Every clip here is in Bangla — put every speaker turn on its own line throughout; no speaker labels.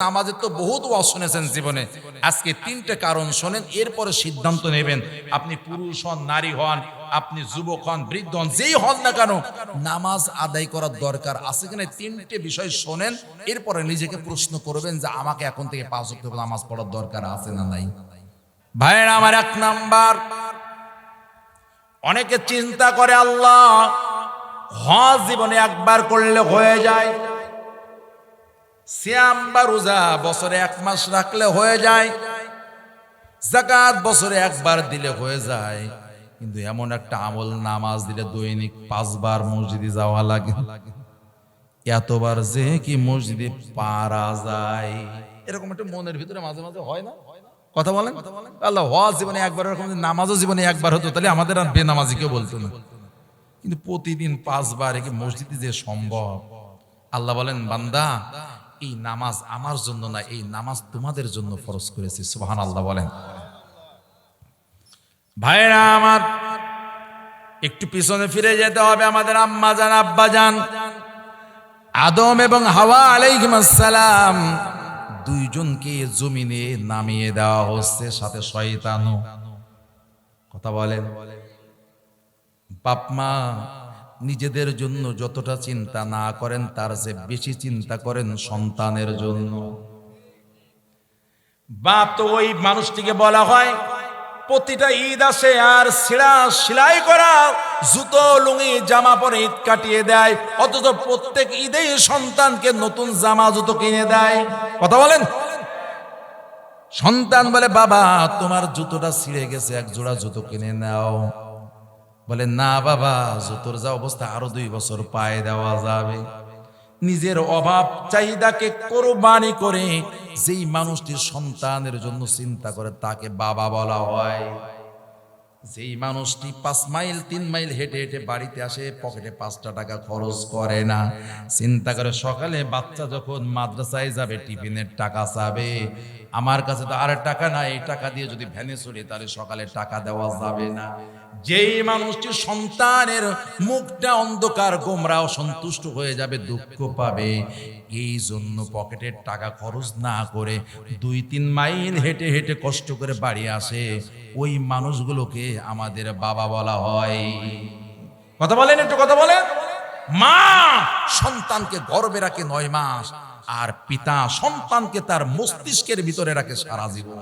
নামাজের তো বহুত ওয়াজ শুনেছেন জীবনে, আজকে তিনটে কারণ শোনেন, এরপরে সিদ্ধান্ত নেবেন। আপনি পুরুষ হন, নারী হন, আপনি যুবক হন, বৃদ্ধ হন, যেই হন না কেন, নামাজ আদায় করার দরকার আছে কিনা তিনটে বিষয় শোনেন, এরপরে নিজেকে প্রশ্ন করবেন যে আমাকে এখন থেকে 5 ওয়াক্ত নামাজ পড়ার দরকার আছে না নাই। ভাইয়েরা আমার, 1 নাম্বার, অনেকে চিন্তা করে আল্লাহ হজ জীবনে একবার করলে হয়ে যায়, সিয়াম বা রোজা বছরে 1 মাস রাখলে হয়ে যায়, যাকাত বছরে একবার দিলে হয়ে যায়। কিন্তু এমন একটা আমল, নামাজ দিলে দৈনিক 5 বার মসজিদে যাওয়া লাগে, এতবার যে কি মসজিদে পারা যায়, এরকম একটা মনের ভিতরে মাঝে মাঝে হয় না? কথা বলেন। আল্লাহ হজ জীবনে একবার, এরকম নামাজও জীবনে একবার হতো, তাহলে আমাদের আর বেনামাজি কেউ বলতো না। কিন্তু প্রতিদিন 5 বার কি মসজিদে যে সম্ভব? আল্লাহ বলেন, বান্দা এই নামাজ আমার জন্য না, এই নামাজ তোমাদের জন্য ফরজ করেছি। সুবহানাল্লাহ বলেন। ভাইরা আমার, একটু পিছনে ফিরে যেতে হবে। আমাদের আম্মা জান, আব্বা জান, আদম এবং হাওয়া আলাইহিস সালাম, দুইজনকে জমিনে নামিয়ে দেওয়া হচ্ছে, সাথে শয়তানও। কথা বলেন। বাপ মা নিজেদের জন্য যতটা চিন্তা না করেন, তার চেয়ে বেশি চিন্তা করেন সন্তানের জন্য। বাপ তো ওই মানুষটিকে বলা হয়, প্রতিটা ঈদ আসে আর ছিঁড়া সেলাই করা জুতো লুঙ্গি জামা পরে ঈদ কাটিয়ে দেয়, অথচ প্রত্যেক ঈদেই সন্তানকে নতুন জামা জুতো কিনে দেয়। কথা বলেন। সন্তান বলে, বাবা তোমার জুতোটা ছিঁড়ে গেছে, 1 জোড়া জুতো কিনে নাও। বলে, না বাবা, জুতোর যা অবস্থা আরো 2 বছর পায়ে দেওয়া যাবে। নিজের অভাব চাহিদাকে কোরবানি করে যেই মানুষটি সন্তানের জন্য চিন্তা করে তাকে বাবা বলা হয়। যেই মানুষটি 5 মাইল 3 মাইল হেঁটে হেঁটে বাড়িতে আসে, পকেটে 5টা টাকা খরচ করে না, চিন্তা করে সকালে বাচ্চা যখন মাদ্রাসায় যাবে টিফিনের টাকা চাবে, আমার কাছে তো আর টাকা নাই, এই টাকা দিয়ে যদি ভ্যানে চড়ি তাহলে সকালে টাকা দেওয়া যাবে না। যেই মানুষটি সন্তানের মুখটা অন্ধকার গোমরা অসন্তুষ্ট হয়ে যাবে, দুঃখ পাবে, এই জন্য পকেটের টাকা খরচ না করে 2-3 মাইল হেঁটে হেঁটে কষ্ট করে বাড়ি আসে, ওই মানুষগুলোকে আমাদের বাবা বলা হয়। কথা বলেন, একটু কথা বলেন। মা সন্তানকে গর্ভে রাখে 9 মাস, আর পিতা সন্তানকে তার মস্তিষ্কের ভিতরে রাখে সারা জীবন।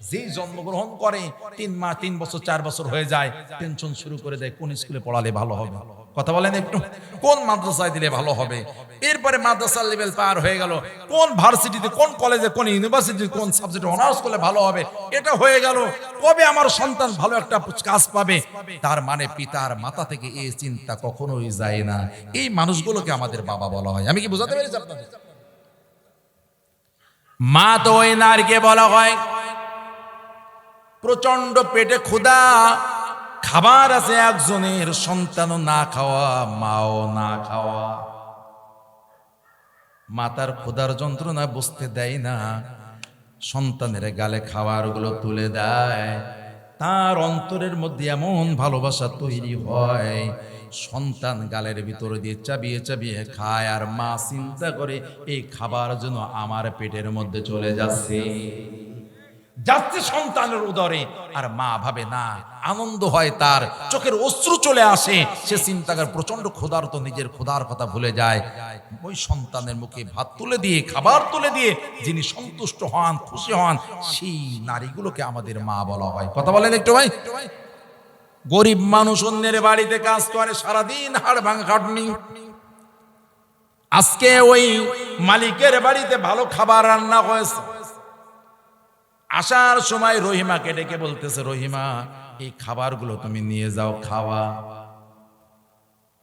যেই জন্মগ্রহণ করে 3 বছর 4 বছর হয়ে যায়, টেনশন শুরু করে দেয়, কোন স্কুলে পড়ালে ভালো হবে। কথা বলেন একটু, কোন মাদ্রাসায় দিলে ভালো হবে। এরপরে মাদ্রাসার লেভেল পার হয়ে গেল, কোন ভার্সিটিতে, কোন কলেজে, কোন ইউনিভার্সিটি, কোন সাবজেক্টে অনার্স করলে ভালো হবে, এটা হয়ে গেল। কবে আমার সন্তান ভালো একটা কাজ পাবে, তার মানে পিতার মাথা থেকে এই চিন্তা কখনোই যায় না। এই মানুষগুলোকে আমাদের বাবা বলা হয়। আমি কি বোঝাতে পেরেছি আপনাদের? মা তো ওই নারীকে বলা হয়, প্রচন্ড পেটে ক্ষুধা, খাবার আছে একজনের, সন্তানও না খাওয়া, মাও না খাওয়া। মাতার ক্ষুধার যন্ত্রণা বুঝতে দেয় না, সন্তানের গালে খাবারগুলো তুলে দেয়। তার অন্তরের মধ্যে এমন ভালোবাসা তৈরি হয়, সন্তান গালের ভিতরে দিয়ে চাবিয়ে চাবিয়ে খায়, আর মা চিন্তা করে এই খাবার যেন আমার পেটের মধ্যে চলে যাচ্ছে সন্তানের উদরে। আর মা ভাবে না, আনন্দ হয়, তার চোখের অশ্রু চলে আসে, সে চিন্তা করে প্রচন্ড ক্ষুধার্ত, নিজের ক্ষুধার কথা ভুলে যায়। ওই সন্তানের মুখে ভাত তুলে দিয়ে, খাবার তুলে দিয়ে যিনি সন্তুষ্ট হন, খুশি হন, সেই নারীগুলোকে আমাদের মা বলা হয়। কথা বলেন একটু ভাই। গরিব মানুষ অন্যের বাড়িতে কাজ করে, সারাদিন হাড় ভাঙা খাটনি, আজকে ওই মালিকের বাড়িতে ভালো খাবার রান্না হয়েছে, আসার সময় রহিমাকে ডেকে বলতেছে, রহিমা এই খাবারগুলো তুমি নিয়ে যাও, খাওয়া।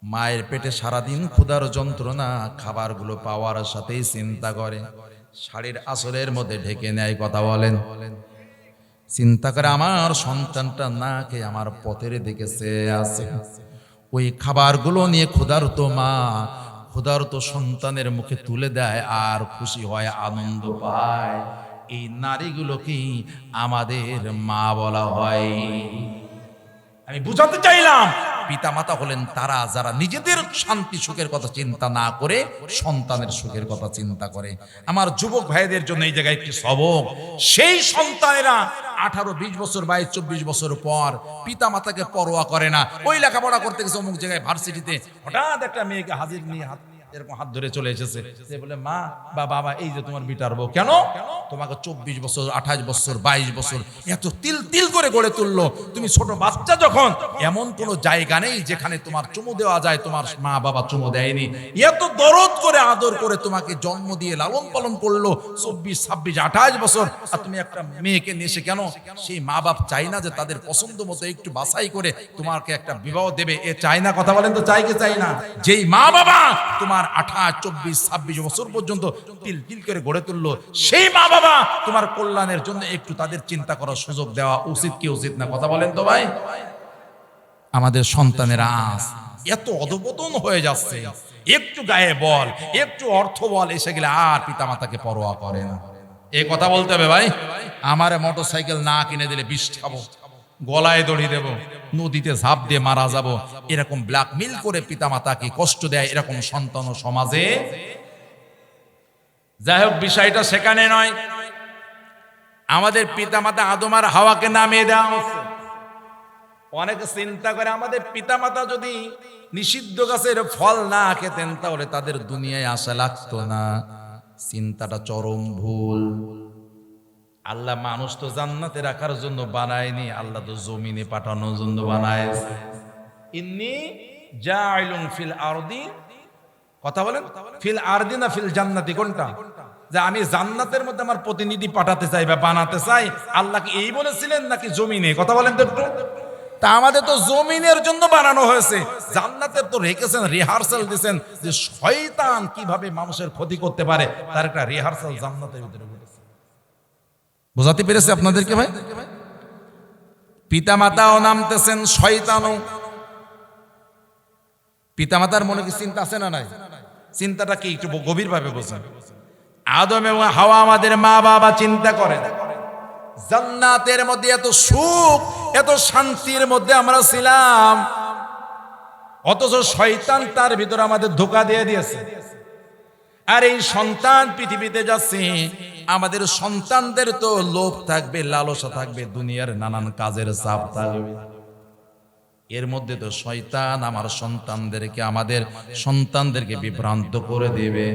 মায়ের পেটে সারাদিন ক্ষুধার যন্ত্রণা, খাবারগুলো পাওয়ার সাথেই চিন্তা করে, শাড়ির আঁচলের মধ্যে ঢেকে নেয়। কথা বলেন। চিন্তা করে আমার সন্তানটা না খেয়ে আমার পথের দিকে চেয়ে আছে, ওই খাবারগুলো নিয়ে ক্ষুধার্ত মা ক্ষুধার্ত সন্তানের মুখে তুলে দেয়, আর খুশি হয়, আনন্দ পায়। এই নারীগুলোকেই আমাদের মা বলা হয়। আমি বুঝাতে চাইলাম, পিতামাতা হলেন তারা যারা নিজেদের শান্তি সুখের কথা চিন্তা না করে সন্তানের সুখের কথা চিন্তা করে। আমার যুবক ভাইদের জন্য এই জায়গায় একটি সবক, সেই সন্তানেরা 18-20 বছর 22-24 বছর পর পিতামাতাকে পরোয়া করে না। ওই লেখাপড়া করতে গেছে অমুক জায়গায় ভার্সিটিতে, হঠাৎ একটা মেয়েকে হাজির নিয়ে এরকম হাত ধরে চলে এসেছে, সে বলে মা বা বাবা এই যে তোমার বিটার বউ, কেন তোমাকে 24 বছর 28 বছর 22 বছর এত তিল তিল করে গড়ে তুললো, তুমি ছোট বাচ্চা যখন, এমন কোনো জায়গা নেই যেখানে তোমার চুমু দেওয়া যায়, তোমার মা বাবা চুমু দেয়নি, এত দরদ করে আদর করে তোমাকে জন্ম দিয়ে লালন পালন করলো 24, 26, 28 বছর, আর তুমি একটা মেয়েকে নিয়ে এসে কেন সেই মা বাপ চাই না যে তাদের পছন্দ মতো একটু বাছাই করে তোমাকে একটা বিবাহ দেবে? এ চাই না? কথা বলেন তো, চাই কি চাই না? যেই মা বাবা তোমার 28, 24, 26 বছর পর্যন্ত তিল তিল করে গড়ে তুললো, সেই মা বাবা তোমার কল্যাণের জন্য একটু তাদের চিন্তা করার সুযোগ দেওয়া উচিত কি উচিত না? কথা বলেন তো ভাই। আমাদের সন্তানেরা আজ এত অধপতন হয়ে যাচ্ছে, একটু গায়ে বল, একটু অর্থ বল এসে গেলে আর পিতামাতাকে পরোয়া করে না। এই কথা বলতে হবে ভাই। আমার মোটরসাইকেল না কিনে দিলে বিষ খাবো, গলায় দড়ি দেব, নদীতে ঝাঁপ দিয়ে মারা যাব, এরকম ব্ল্যাকমেল করে পিতামাতাকে কষ্ট দেয়, এরকম সন্তান ও সমাজে। যাই হোক, বিষয়টা সেখানে নয়। আমাদের পিতামাতা আদম আর হাওয়াকে নামিয়ে দেওয়া হচ্ছে। অনেকে চিন্তা করে আমাদের পিতামাতা যদি নিষিদ্ধ গাছের ফল না খেতেন তাহলে তাদের দুনিয়ায় আসা লাগতো না। চিন্তাটা চরম ভুল। আল্লাহ মানুষ তো জান্নাতে রাখার জন্য বানায়নি, আল্লাহ তো জমিনে পাঠানোর জন্য বানায়ছে। ইন্নী জাইলুন ফিল আরদি, কথা বলেন, ফিল আরদি না ফিল জান্নাতি, কোনটা? যে আমি জান্নাতের মধ্যে আমার প্রতিনিধি পাঠাতে চাই বা বানাতে চাই, আল্লাহ কি এই বলেছিলেন নাকি জমিনে? কথা বলেন তো একটু। তা আমাদের তো জমিনের জন্য বানানো হয়েছে, জান্নাতের তো রেখেছেন, রিহার্সাল দিয়েছেন যে শয়তান কিভাবে মানুষের ক্ষতি করতে পারে, তার একটা রিহার্সাল জান্নাতের ভিতরে ঘটেছে। বোঝাতে পেরেছে আপনাদেরকে ভাই? পিতামাতাও নামতেছেন, শয়তানও। পিতামাতার মনে কি চিন্তা আছে না নাই? চিন্তাটা কি একটু গভীর ভাবে বোঝেন। আদম এবং হাওয়া আমাদের মা বাবা, চিন্তা করেন জান্নাতের মধ্যে এত সুখ, এত শান্তির মধ্যে আমরা ছিলাম, অথচ শয়তান তার ভিতরে আমাদের ধোঁকা দিয়ে দিয়েছে। আর এই সন্তান পৃথিবীতে যাচ্ছে, আমাদের সন্তানদের তো লোভ থাকবে, লালসা থাকবে, দুনিয়ার নানান কাজের চাপ থাকবে। এর মধ্যে তো শয়তান আমার সন্তানদেরকে, আমাদের সন্তানদেরকে বিভ্রান্ত করে দেবে।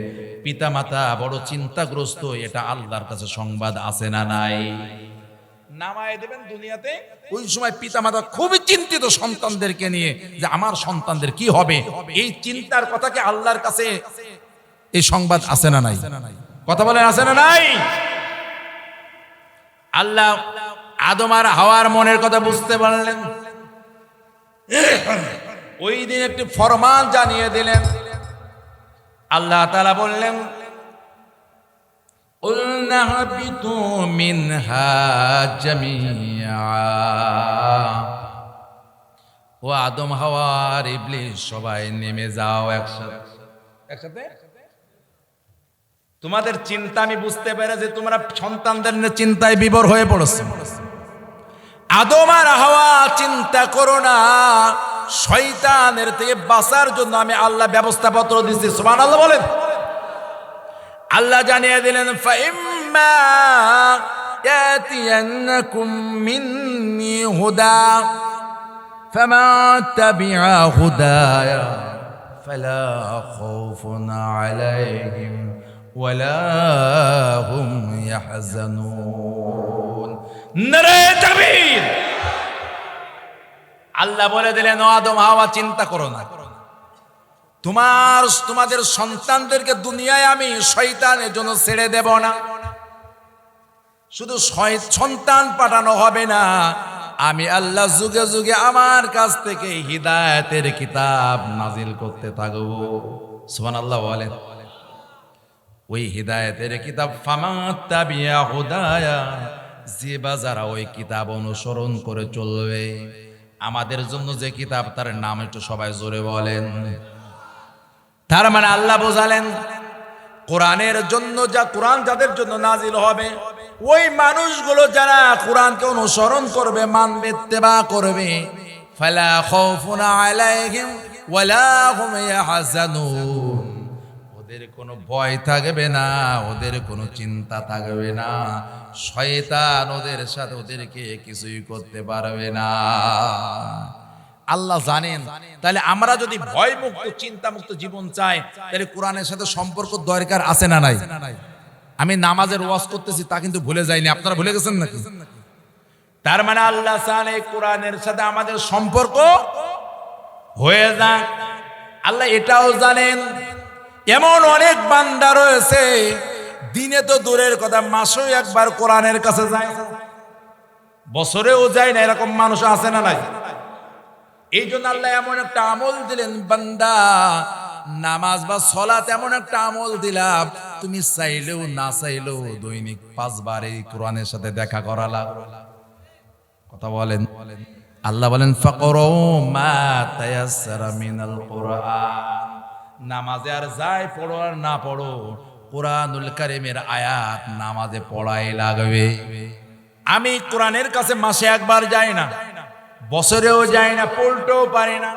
পিতামাতা বড় চিন্তাগ্রস্ত, এটা আল্লাহর কাছে সংবাদ আছে না নাই? নামায় দেবেন দুনিয়াতে, ওই সময় পিতামাতা খুবই চিন্তিত সন্তানদেরকে নিয়ে যে আমার সন্তানদের কি হবে। এই চিন্তার কথাকে আল্লাহর কাছে এই সংবাদ আছে না নাই? কথা বলেন, আছে না নাই? আল্লাহ আদম আর হাওয়ার মনের কথা বুঝতে পারলেন, ওই দিন একটি ফরমান জানিয়ে দিলেন। আল্লাহ তাআলা বললেন, قُلْنَا اهْبِطُوا مِنْهَا جَمِيعًا। ও আদম, হাওয়া আর ইবলিস সবাই নেমে যাও একসাথে। তোমাদের চিন্তা আমি বুঝতে পেরেছি, তোমরা সন্তানদের নিয়ে চিন্তায় বিভোর হয়ে পড়েছো। আদম আর হাওয়া, চিন্তা করো না, শয়তানের থেকে বাঁচার জন্য আমি আল্লাহ ব্যবস্থাপত্র দিচ্ছি। সুবহানাল্লাহ বলেন। আল্লাহ জানিয়ে দিলেন, ফাইম্মা ইয়াতিয়ান্নাকুম মিন্নি হুদা ফামা তাবিআ হুদায়া ফালা খাউফুন আলাইহিম ওয়ালা হুম ইয়াহজানুন। নারে তাকবীর। আল্লাহ বলে দিলেন, ও আদম হাওয়া, চিন্তা করো না, তোমাদের সন্তানদেরকে দুনিয়ায় আমি শয়তানের জন্য ছেড়ে দেব না। শুধু সন্তান পাঠানো হবে না, আমি আল্লাহ যুগে যুগে আমার কাছ থেকে হিদায়াতের কিতাব নাজিল করতে থাকবো। সুবহানাল্লাহ বলেন। ওই হিদায়াতের কিতাব ফামা তাবিয়া হুদায়া, যে বা যারা ওই কিতাব অনুসরণ করে চলবে। আমাদের জন্য যে কিতাব, তার নাম একটু সবাই জোরে বলেন। তার মানে আল্লাহ বোঝালেন, কোরআনের জন্য, যা কোরআন যাদের জন্য নাজিল হবে, ওই মানুষগুলো যারা কোরআনকে অনুসরণ করবে, মানবে, ইত্তেবা করবে, ফালা খাউফুন আলাইহিম ওয়ালা হুম ইয়াহজানুন, ওদের কোনো ভয় থাকবে না, ওদের কোনো চিন্তা থাকবে না, শয়তান ওদের সাথে ওদেরকে কিছুই করতে পারবে না। আল্লাহ জানেন। তাহলে আমরা যদি ভয় মুক্ত চিন্তা মুক্ত জীবন চাই, তাহলে কোরআনের সাথে সম্পর্ক দরকার আছে না নাই? আমি নামাজের ওয়াজ করতেছি তা কিন্তু ভুলে যাইনি, আপনারা ভুলে গেছেন নাকি? তার মানে আল্লাহ চান এই কোরআনের সাথে আমাদের সম্পর্ক হয়ে যাক। আল্লাহ এটাও জানেন এমন অনেক বান্দা রয়েছে দিনে তো দূরের কথা মাসেও একবার কোরআনের কাছে যায়, বছরেও যায় না, এরকম মানুষ আছে না নাই? এই জন্য আল্লাহ এমন একটা আমল দিলেন, বান্দা নামাজ বা সালাত এমন একটা আমল দিলাম, তুমি চাইলেও না চাইলেও দৈনিক 5 বার এই কোরআনের সাথে দেখা করা লাগবে। কথা বলেন। আল্লাহ বলেন ফাকরু মা তায়াসসারা মিনাল কুরআন, নামাজে আর যাই পড়ো আর না পড়ো, কোরআনুল কারীমের আয়াত নামাজে পড়াই লাগবে। আমি কোরআনের কাছে মাসে একবার যাই না, বছরেও যাই না, পড়তেও পারি না।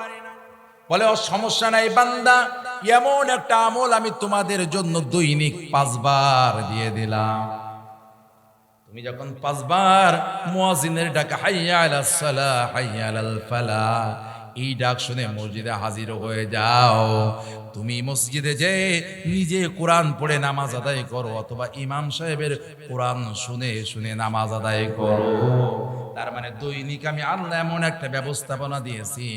বলে ও সমস্যা নাই বান্দা, এমন একটা আমল আমি তোমাদের জন্য দৈনিক 5 বার দিয়ে দিলাম। তুমি যখন 5 বার মুয়াজ্জিনের ডাক হাইয়া আলাস সালাহ হাইয়া আলাল ফালাহ এই ডাক শুনে মসজিদে হাজির হয়ে যাও, তুমি মসজিদে যে নিজে কোরআন পড়ে নামাজ আদায় করো, অথবা ইমাম সাহেবের কোরআন শুনে শুনে নামাজ আদায় করো। তার মানে দৈনিক আমি আল্লাহ এমন একটা ব্যবস্থাপনা দিয়েছি,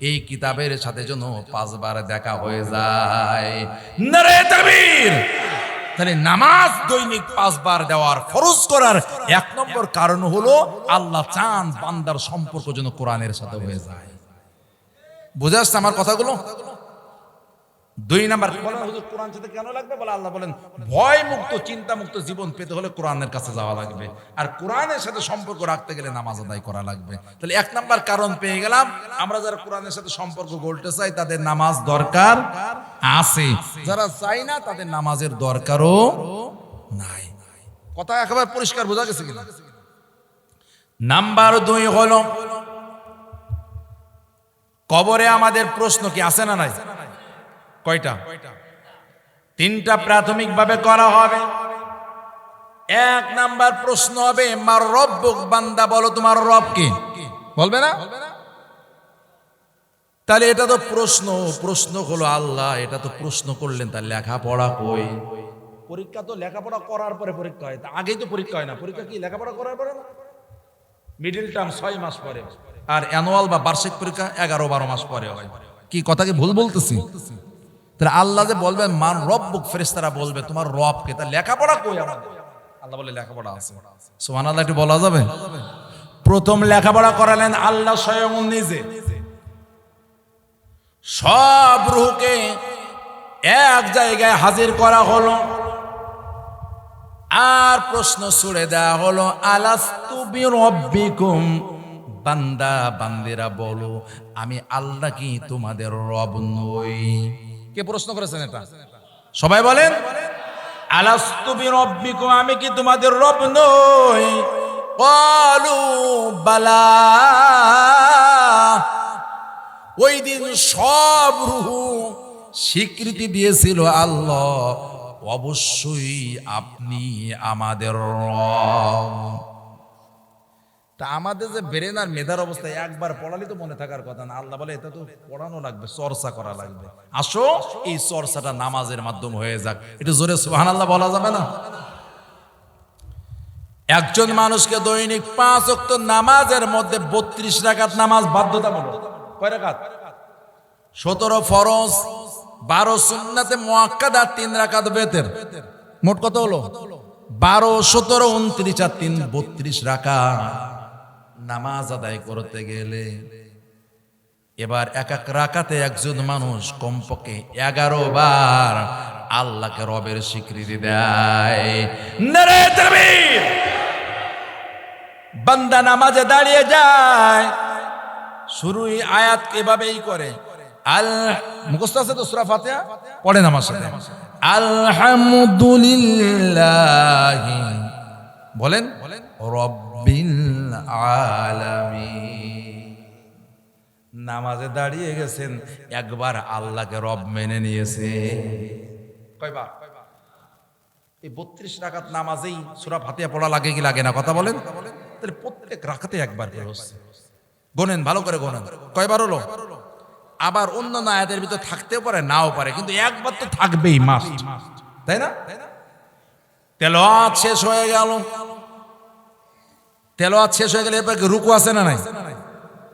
এই কিতাবের সাথে যেন 5 বার দেখা হয়ে যায়। নারে তাকবীর! তাহলে নামাজ দৈনিক 5 বার দেওয়ার ফরজ করার 1 নম্বর কারণ হলো আল্লাহ চান বান্দার সম্পর্ক যেন কোরআনের সাথে হয়ে যায়। বুঝে আসছে আমার কথাগুলো? 2 নাম্বার বলেন হুজুর কোরআন সাথে কেন লাগবে? বলে আল্লাহ বলেন ভয় মুক্ত চিন্তা মুক্ত জীবন পেতে হলে কোরআনের কাছে যাওয়া লাগবে, আর কোরআনের সাথে সম্পর্ক রাখতে গেলে নামাজ আদায় করা লাগবে। তাহলে 1 নাম্বার কারণ পেয়ে গেলাম, আমরা যারা কোরআনের সাথে সম্পর্ক গড়তে চাই তাদের নামাজ দরকার আছে, যারা চাই না তাদের নামাজের দরকারও নাই। কথা একেবারে পরিষ্কার বোঝা গেছে কিনা? নাম্বার 2 হলো কবরে আমাদের প্রশ্ন কি আছে না নাই? কয়টা? 3টা প্রাথমিকভাবে করা হবে। 1 নাম্বার প্রশ্ন হবে মার রব্বুক, বান্দা বলো তোমার রব কি? বলবে না? তাহলে এটা তো প্রশ্ন হলো আল্লাহ, এটা তো প্রশ্ন করলেন, তার লেখাপড়া কই? পরীক্ষা তো লেখাপড়া করার পরে পরীক্ষা হয়, আগেই তো পরীক্ষা হয় না। পরীক্ষা কি লেখাপড়া করার পরে না? মিডিল টার্ম 6 মাস পরে, আর অ্যানুয়াল বা বার্ষিক পরীক্ষা 11-12 মাস পরে হয়। কি কথা কি ভুল বলতেছি? তাহলে আল্লাহ যে বলবেন মান রব্বুক, ফেরেশতারা বলবে তোমার রব কে, তার লেখাপড়া কই আমাদের? আল্লাহ বলে লেখাপড়া আছে। সুবহানাল্লাহ, একটু বলা যাবে? প্রথম লেখাপড়া করালেন আল্লাহ স্বয়ং নিজে। সব রূহকে এক জায়গায় হাজির করা হলো, আর প্রশ্ন ছুড়ে দেওয়া হলো আলাস্তু বিরব্বিকুম, বান্দা বান্দিরা বলো আমি আল্লাহ কি তোমাদের রব নই? কে প্রশ্ন করেছেন এটা? সবাই বলেন আলাস্তু বিরব্বিকুম, আমি কি তোমাদের রব নই? ক্বালু বালা। ওই দিন সব রূহ স্বীকৃতি দিয়েছিল আল্লাহ অবশ্যই আপনি আমাদের রব। তা আমাদের যে ব্রেন আর মেধার অবস্থায় একবার পড়ালে তো মনে থাকার কথা না। আল্লাহ বলে এটা তো পড়ানো লাগবে, চর্চা করা লাগবে। আসো এই চর্চাটা নামাজের মাধ্যমে হয়ে যাক। একটু জোরে সুবহানাল্লাহ বলা যাবে না? একজন মানুষকে দৈনিক 5 ওয়াক্ত নামাজের মধ্যে 32 রাকাত নামাজ বাধ্যতামূলক। কয় রাকাত? 17 ফরজ, 12 সুন্নাতে মুআক্কাদা, 3 রাকাত বেতের। মোট কত হলো? 12, 17, 29 আর 3 32 রাকাত নামাজ আদায় করতে গেলে এবার এক এক রাকাতে একজন মানুষ কমপক্ষে 11 বার আল্লাহকে রবের স্বীকৃতি দেয়। নারে তাকবীর! বান্দা নামাজে দাঁড়িয়ে যায়, শুরুই আয়াত এভাবেই করে। মুখস্থ আছে তো সূরা ফাতিহা? পড়েন আমার সাথে আলহামদুলিল্লাহি, বলেন রব্বিল আলামিন। নামাজে দাঁড়িয়ে গেছেন, একবার আল্লাহকে রব মেনে নিয়েছে। কয়বার? এই 32 রাকাত নামাজেই সূরা ফাতিহা পড়া লাগে কি লাগে না, কথা বলেন? তাহলে প্রত্যেক রাকাতে একবার করে হচ্ছে। গোনেন, ভালো করে গোনেন, কয়বার হলো? আবার অন্যান্য আয়াতের ভিতর থাকতেও পারে, নাও পারে, কিন্তু একবার তো থাকবেই, মাস্ট, তাই না? তেলাওয়াত শেষ হয়ে গেল, তেলাওয়াত শেষ হয়ে গেলে এরপর রুকু আছে না নাই?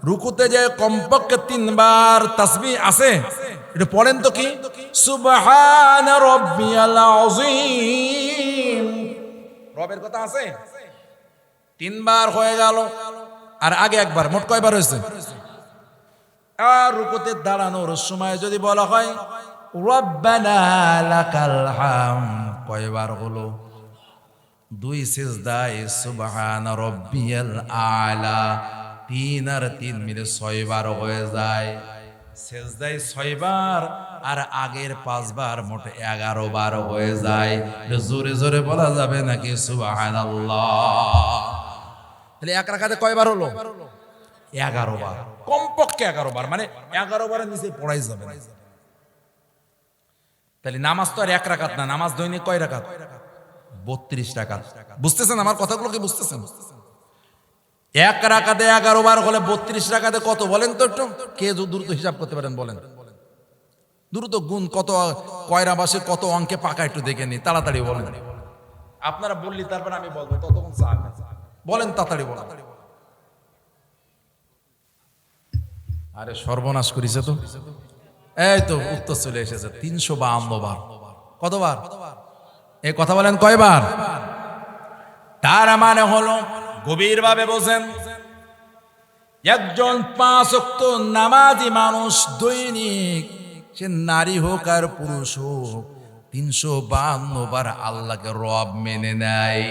রুকুতে যে কমপক্ষে 3 বার তাসবিহ আছে, এটা পড়েন তো কি? সুবহান রাব্বিয়াল আযীম, রবের কথা আছে। 3 বার হয়ে গেল, আর আগে একবার, মোট কয়বার হয়েছে? আর রুকুতে দাঁড়ানোর সময় যদি বলা হয় রব্বানা লাকাল হামদ, কয়বার হলো? 2 সিজদায় সুবহান রাব্বিয়াল আলা, 3 আর 3 মিলে 6 বার হয়ে যায়। সিজদায় 6 বার আর আগের 5 বার, মোট 11 বার হয়ে যায়। জোরে জোরে বলা যাবে নাকি সুবহানাল্লাহ? তাহলে এক রাকাতে কয়বার হলো? 11 বার, কমপক্ষে 11 বার, মানে 11 বারের নিচে পড়াই যাবে না। তাহলে নামাজ তো আর এক রাকাত না, নামাজ দৈনিক কয় রাকাত? 32 রাকাত। বুঝতেছেন আমার কথাগুলো কি বুঝতেছেন? এক রাকাতে 11 বার হলে 32 রাকাতে কত বলেন তো একটু? কে দ্রুত হিসাব করতে পারেন বলেন? দ্রুত গুণ কত, কয়রা বাসে কত অঙ্কে পাকা, একটু দেখে নি, তাড়াতাড়ি বলেন। আপনারা বললি তারপর আমি বলবো, ততক্ষণ বলেন, তাড়াতাড়ি বলেন। আরে সর্বনাশ করেছে তো, এই তো উত্তর চলে এসেছে, 352 বার। কতবার? এই কথা বলেন, কয়বার? তার মানে হলো, গভীর ভাবে বোঝেন, একজন 5 ওয়াক্ত নামাজি মানুষ দৈনিক, সে নারী হোক আর পুরুষ হোক, 352 বার আল্লাহকে রব মেনে নেয়।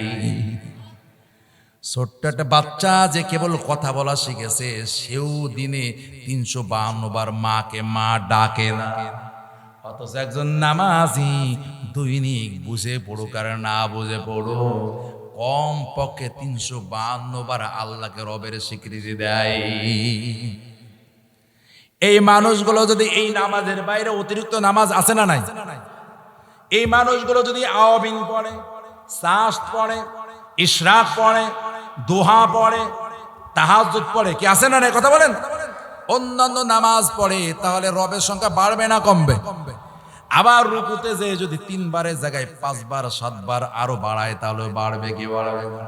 ছোট্ট একটা বাচ্চা যে কেবল কথা বলা শিখেছে, সেও দিনে 352 বার মাকে মা ডাকে না। অথচ একজন নামাজি দৈনিক বুঝে পড়ুক আর না বুঝে পড়ো, কম পক্ষে 352 বার আল্লাহকে রবের স্বীকৃতি দেয়। এই মানুষগুলো যদি এই নামাজের বাইরে অতিরিক্ত নামাজ আছে না নাই, এই মানুষগুলো যদি আওয়াবিন পড়ে, সাস্ত পড়ে, ইশরাক পড়ে, দোহা পড়ে, তাহাজ্জুদ পড়ে, কি আছে না নাই, কথা বলেন, অন্যান্য নামাজ পড়ে, তাহলে রবের সংখ্যা বাড়বে না কমবে? আবার রুকুতে যে যদি 3 বারের জায়গায় 5 বার 7 বার আরো বাড়ায়, তাহলে বাড়বে কি বাড়বে না?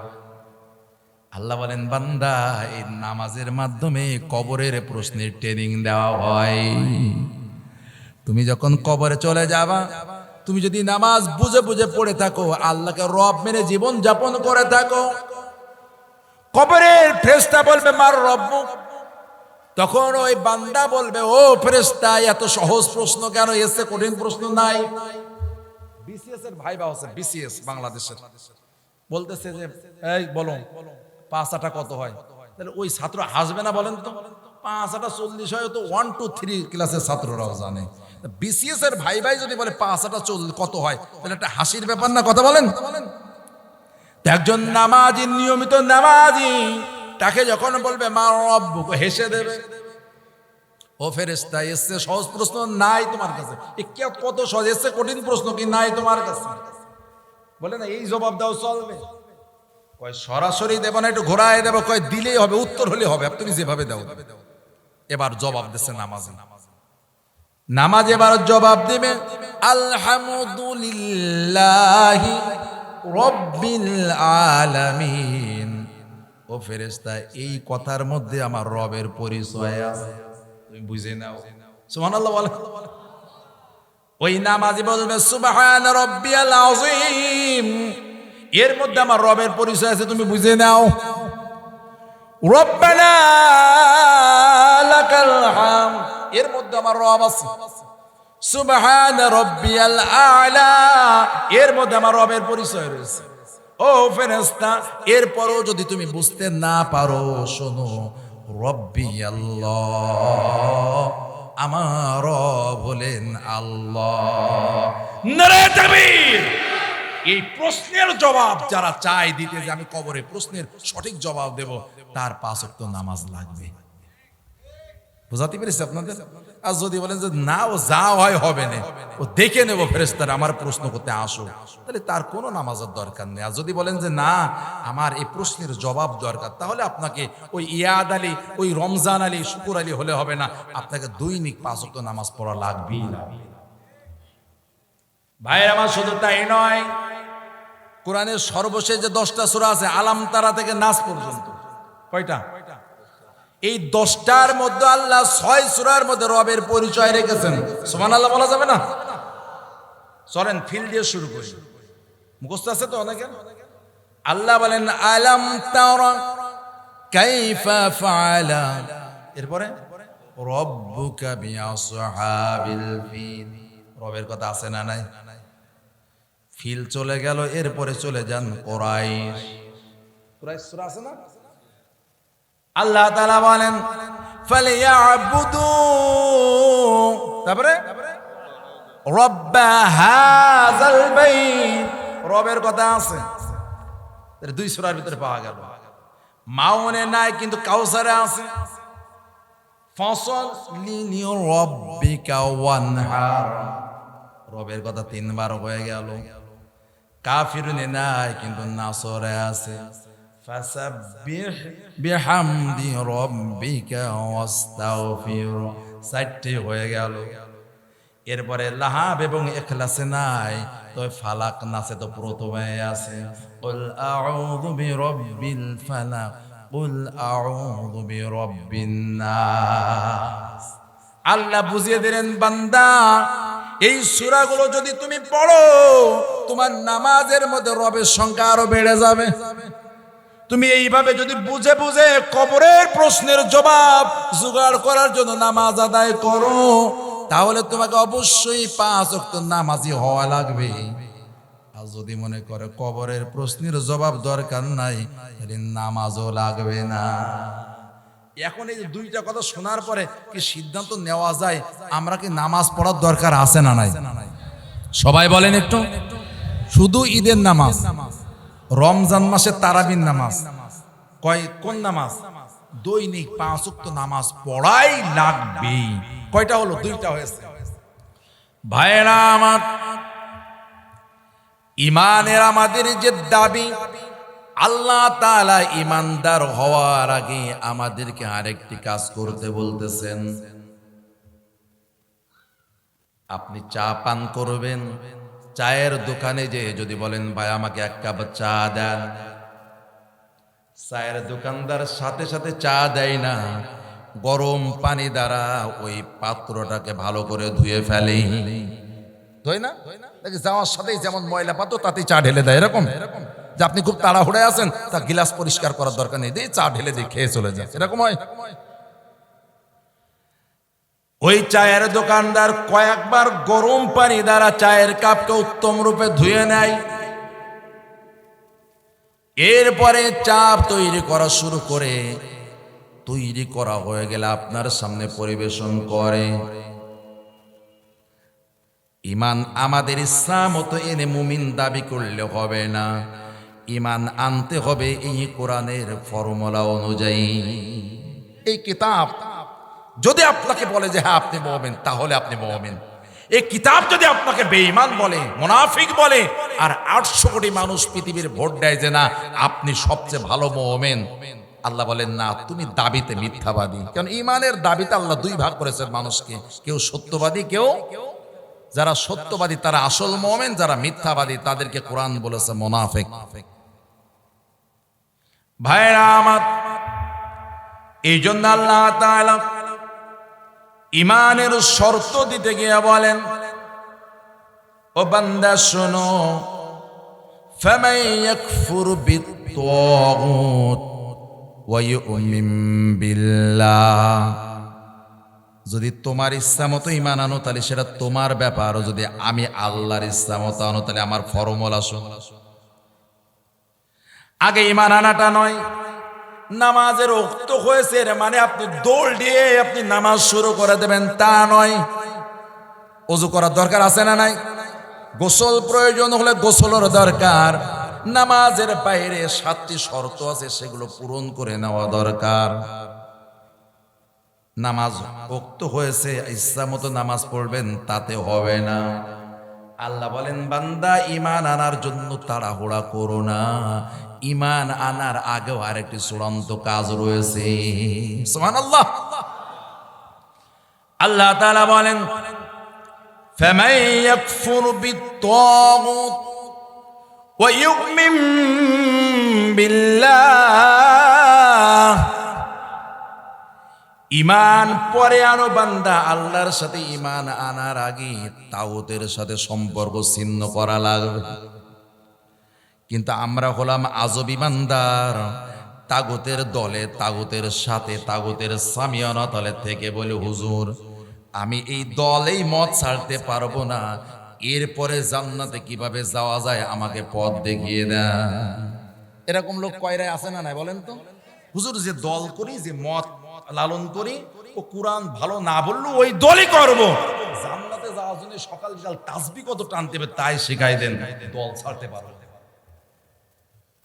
আল্লাহ বলেন, বান্দা, এই নামাজের মাধ্যমে কবরের প্রশ্নের ট্রেনিং দেওয়া হয়। তুমি যখন কবরে চলে যাবা, তুমি যদি নামাজ বুঝে বুঝে পড়ে থাকো, আল্লাহকে রব মেনে জীবন যাপন করে থাকো, কবরের ফেরেশতা বলবে মার রব্বুক, তখন ওই বান্দা বলবে, ও ফেরেশতা, এত সহজ প্রশ্ন কেন, এসে কঠিন প্রশ্ন নাই? বিসিএস এর ভাইবা আছে, বিসিএস বাংলাদেশের, বলতেছে যে এই বলো 5 আটা কত হয়? তাহলে ওই ছাত্র হাসবে না বলেন তো? 5 আটা 40 হয়, তো 1 2 3 ক্লাসের ছাত্ররাও জানে। বিসিএস এর ভাই যদি বলে 5 আটা 40 কত হয়, তাহলে একটা হাসির ব্যাপার না, কথা বলেন? একজন নামাজি, নিয়মিত নামাজি, তাকে যখন বলবে মা রব্বুক, হেসে দেবে। ও ফেরেশতা, এসে সহজ প্রশ্ন নাই তোমার কাছে? কত সহজ, এসে কঠিন প্রশ্ন কি নাই তোমার কাছে? বলে না এই জবাব দাও চলবে? কয় সরাসরি দেব না, একটু ঘোরায় দেব, কয় দিলেই হবে, উত্তর হলে হবে, তুমি যেভাবে দাও। এবার জবাব দিচ্ছে নামাজি, নামাজ এবার জবাব দিবে আলহামদুলিল্লাহি রব্বিল আলামিন। ও ফেরেশতা, এই কথার মধ্যে আমার রবের পরিচয় আছে, তুমি বুঝে নাও। সুবহানাল্লাহ বলে। ওই নামাজি বলবে সুবহান রাব্বিয়াল আযীম, এর মধ্যে আমার রবের পরিচয় আছে, তুমি বুঝে নাও। রব্বানা লাকাল হামদ, এর মধ্যে আমার রব আছে। সুবহান রাব্বিয়াল আলা, এর মধ্যে আমার রবের পরিচয় রয়েছে। ও ফেরেশতা, এরপরও যদি তুমি বুঝতে না পারো, শোনো, রব্বি আল্লাহ, আমার রব হলেন আল্লাহ। নারে তাকবীর! এই প্রশ্নের জবাব যারা চায় দিতে, যে আমি কবরে প্রশ্নের সঠিক জবাব দেব, তার 5 ওয়াক্ত নামাজ লাগবে। বুঝাতে পেরেছি আপনাদের? আর যদি বলেন যে না, ও যা হয় হবে না, ও দেখে নেবো ফেরেশতারা, আমার প্রশ্ন করতে আসো, তাহলে তার কোনো নামাজের দরকার নেই। আর যদি বলেন যে না, আমার এই প্রশ্নের জবাব দরকার, তাহলে আপনাকে ওই ইয়াদ আলী, ওই রমজান আলী, শুকুর আলী হলে হবে না, আপনাকে দৈনিক 5 ওয়াক্ত নামাজ পড়া লাগবেই না। ভাইয়ের আমার, শুধু তাই নয়, কোরআনের সর্বশেষ যে 10টা সূরা আছে, আলাম তারা থেকে নাস পর্যন্ত, কয়টা? এই 10টার মধ্যে আল্লাহ 6 সূরার মধ্যে রবের পরিচয় রেখেছেন। সুবহানাল্লাহ বলা যাবে না? চলেন ফিল দিয়ে শুরু করি, মুখস্থ আছে তো অনেকের। আল্লাহ বলেন আলাম তারা কাইফা ফাআলা, এরপরে রব্বুকা বিআসহাবিল ফিল। রবের কথা আছে না নাই? ফিল চলে গেল, এরপরে চলে যান কুরাইশ। কুরাইশ সূরা আছে না? আল্লাহ তাআলা বলেন ফালিয়াবুদু, তারপরে রব্বা হাযাল বাইত, রবের কথা আছে। 2 সূরার ভিতরে পাওয়া গেল। মাউনে নাই কিন্তু কাউসারে আছে। ফাসাল্লি লিরাব্বিকা ওয়ানহার, রবের কথা 3 বার হয়ে গেল। কাফিরুনে নাই কিন্তু নাসরে আছে। ফাসাব্বিহ বিহামদি রাব্বিকা ওয়াস্তাগফির, 4টে হয়ে গেল। এরপরে লাহাব এবং ইখলাসে নাই, তো ফালাক নাসে তো প্রথমে আছে। কুল আউযু বিরাব্বিল ফালাক, কুল আউযু বিরাব্বিন নাস। আল্লাহ বুঝিয়ে দিলেন বান্দা, এই সূরাগুলো যদি তুমি পড়ো, তোমার নামাজের মধ্যে রবের সংখ্যা আরো বেড়ে যাবে। তুমি এইভাবে যদি বুঝে বুঝে কবরের প্রশ্নের জবাব জোগাড় করার জন্য নামাজ আদায় করো, তাহলে তোমাকে অবশ্যই 5 ওয়াক্ত নামাজি হওয়া লাগবে। আর যদি মনে করে কবরের প্রশ্নের জবাব দরকার নাই, তাহলে নামাজও লাগবে না। এখন এই 2টা কথা শোনার পরে কি সিদ্ধান্ত নেওয়া যায় আমরা কি নামাজ পড়ার দরকার আছে না নাই? সবাই বলেন একটু। শুধু ঈদের নামাজ, রমজান মাসে তারাবির নামাজ, কোন নামাজ? দৈনিক 5 ওয়াক্ত নামাজ পড়াই লাগবে। কয়টা হলো? 2টা হয়েছে। ভাইরা আমার, ইমানের আমাদের যে দাবি, আল্লাহ তাআলা ইমানদার হওয়ার আগে আমাদেরকে আরেকটি কাজ করতে বলতেছেন। আপনি চা পান করবেন, চায়ের দোকানে যে যদি বলেন ভাই আমাকে 1 কাপ চা দেন, চায়ের দোকানদার সাথে সাথে চা দেয় না, গরম পানি দ্বারা ওই পাত্রটাকে ভালো করে ধুয়ে ফেলে, তাই না? নাকি যাওয়ার সাথেই যেমন ময়লা পাত্র তাতেই চা ঢেলে দেয়, এরকম যে আপনি খুব তাড়াহুড়ায় আছেন, তা গিলাস পরিষ্কার করার দরকার নেই, দিয়ে চা ঢেলে দিয়ে খেয়ে চলে যায়, এরকম হয়। ওই চায়ের দোকানদার কয়েকবার গরম পানি দ্বারা চায়ের কাপকে উত্তম রূপে ধুয়ে নেয়। এরপরে চা তৈরি করা শুরু করে, তৈরি করা হয়ে গেলে আপনার সামনে পরিবেশন করে। ঈমান আমাদের ইচ্ছা মতো এনে মুমিন দাবি করলে হবে না, ঈমান আনতে হবে এই কোরআনের ফর্মুলা অনুযায়ী। এই কিতাব যদি আপনাকে বলে যে হ্যাঁ আপনি মুমিন, তাহলে আপনি মুমিন। এই কিতাব যদি আপনাকে বেঈমান বলে, মুনাফিক বলে, আর 800 কোটি মানুষ পৃথিবীর ভোট দেয় যে না আপনি সবচেয়ে ভালো মুমিন, আল্লাহ বলেন না, তুমি দাবিতে মিথ্যাবাদী। কারণ ঈমানের দাবিতে আল্লাহ 2 ভাগ করেছেন মানুষকে, কেউ সত্যবাদী, কেউ যারা সত্যবাদী তারা আসল মুমিন, যারা মিথ্যাবাদী তাদেরকে কোরআন বলেছে মুনাফিক। ভাইরা আমার, এই জন্য আল্লাহ তাআলা ঈমানের শর্ত দিতে গিয়ে বলেন, ও বান্দা শোনো, ফামান ইয়াকফুর বিত-তাগুত ওয়া ইউমিন বিল্লাহ, যদি তোমার ইচ্ছা মতো ঈমান আনো তাহলে সেটা তোমার ব্যাপার, আর যদি আমি আল্লাহর ইচ্ছা মতো আনো তাহলে আমার ফর্মুলা শোনো। আগে ঈমান আনাটা নয়, নামাজের ওয়াক্ত হয়েছে এর মানে আপনি দৌড় দিয়ে আপনি নামাজ শুরু করে দেবেন তা নয়। ওযু করার দরকার আছে না নাই? গোসল প্রয়োজন হলে গোসলের দরকার। নামাজের বাইরে 7টি শর্ত আছে, সেগুলো পূরণ করে নেওয়া দরকার। নামাজ ওক্ত হয়েছে, ইচ্ছা মতো নামাজ পড়বেন, তাতে হবে না। আল্লাহ বলেন, বান্দা ঈমান আনার জন্য তাড়াহুড়া করো না, ঈমান আনার আগেও আরেকটি চূড়ান্ত কাজ রয়েছে। সুবহানাল্লাহ। আল্লাহ তাআলা বলেন, ফামান ইয়াকফুর বিত-তাগুত ওয়া ইউমিন বিল্লাহ, ঈমান পরে আনো বান্দা, আল্লাহর সাথে ঈমান আনার আগে তাগুতের সাথে সম্পর্ক ছিন্ন করা লাগবে। কিন্তু আমরা হলাম আজব ঈমানদার, তাগুতের দলে, তাগুতের সাথে, তাগুতের সামিয়ানা দলে থেকে বলে, হুজুর আমি এই দলেই মত ছাড়তে পারবো না, এরপরে জান্নাতে কিভাবে যাওয়া যায় আমাকে পথ দেখিয়ে দেন। এরকম লোক কয়রায় আছে না নাই বলেন তো? হুজুর যে দল করি, যে মত লালন করি, ও কুরআন ভালো না বললো ওই দলই করব, জান্নাতে যাওয়ার জন্য সকাল বিকাল তাসবিহ কত টানতে হবে তাই শিখাই দেন, দল ছাড়তে পারবো।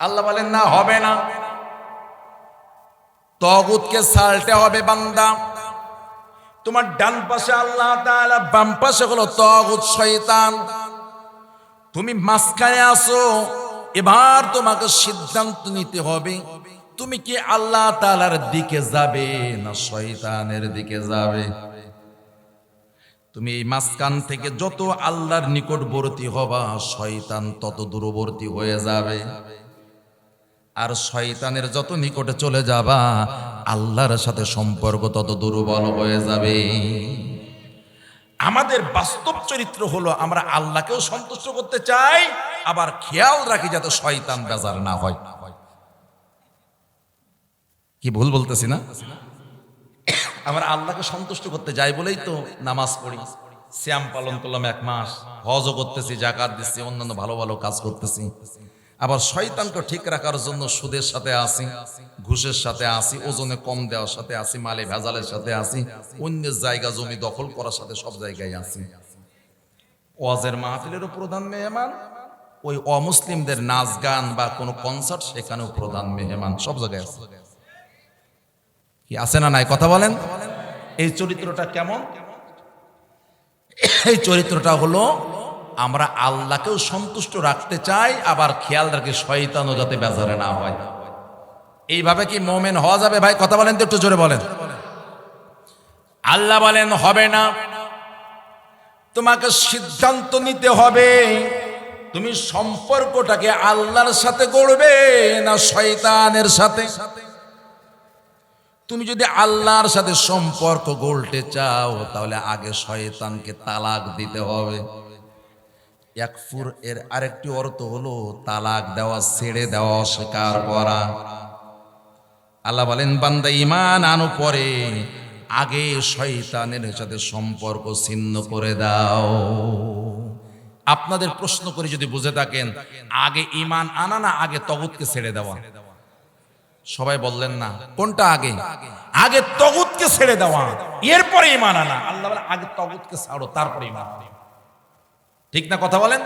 আল্লাহ বলেন, না, হবে না, তাগুতকে ছাড়তে হবে বান্দা। তোমার ডান পাশে আল্লাহ তাআলা, বাম পাশে হলো তাগুত শয়তান, তুমি মাঝখানে আছো। এবার তোমাকে সিদ্ধান্ত নিতে হবে, তুমি কি আল্লাহ তাআলার দিকে যাবে না শয়তানের দিকে যাবে। তুমি এই মাঝখান থেকে যত আল্লাহর নিকটবর্তী হবা, শয়তান তত দূরবর্তী হয়ে যাবে। আর শয়তানের যত নিকটে চলে যাবা, আল্লাহর সাথে সম্পর্ক তত দুর্বল হয়ে যাবে। আমাদের বাস্তব চরিত্র হলো, আমরা আল্লাহকেও সন্তুষ্ট করতে চাই, আবার খেয়াল রাখি যাতে শয়তান বেজার না হয়। কি ভুল বলতেছি না? আমরা আল্লাহকে সন্তুষ্ট করতে যাই বলেই তো নামাজ পড়ি, সিয়াম পালন করলাম 1 মাস, হজও করতেছি, যাকাত দিচ্ছি, অন্যান্য ভালো ভালো কাজ করতেছি। আবার শয়তানকে ঠিক রাখার জন্য সুদের সাথে আসি, ঘুষের সাথে আসি, ওজনে কম দেওয়ার সাথে আসি, মালে ভেজালের সাথে আসি, অন্যের জায়গা জমি দখল করার সাথে সব জায়গায় আসি। ওয়াজের মাহফিলেরও প্রধান মেহমান, ওই অমুসলিমদের নাচ গান বা কোনো কনসার্ট, সেখানেও প্রধান মেহমান, সব জায়গায় আছে। কি আছে না নাই কথা বলেন? এই চরিত্রটা কেমন? এই চরিত্রটা হলো, আমরা আল্লাহকেও সন্তুষ্ট রাখতে চাই, আবার খেয়াল রাখি শয়তানও যাতে বেজারে না হয়। এইভাবে কি মুমিন হওয়া যাবে ভাই? কথা বলেন তো, একটু জোরে বলেন। আল্লাহ বলেন, হবে না, তোমাকে সিদ্ধান্ত নিতে হবে, তুমি সম্পর্কটাকে আল্লাহর সাথে গড়বে না শয়তানের সাথে। তুমি যদি আল্লাহর সাথে সম্পর্ক গড়তে চাও, তাহলে আগে শয়তানকে তালাক দিতে হবে। ইয়াকফুর এর আরেকটি অর্থ হলো তালাক দেওয়া, ছেড়ে দেওয়া, অস্বীকার করা। আল্লাহ বলেন, বান্দা ঈমান আনো পরে আগে শয়তানের সাথে সম্পর্ক ছিন্ন করে দাও। আপনাদের প্রশ্ন করে যদি বুঝে থাকেন, আগে ঈমান আনা না আগে তাগুতকে ছেড়ে দেওয়া? সবাই বললেন না, কোনটা আগে? আগে তাগুতকে ছেড়ে দেওয়া, এরপরে ঈমান আনা। আল্লাহ বলেন, আগে তাগুতকে ছাড়ো, তারপরে ঈমান আনো। ঠিক না কথা বলেন?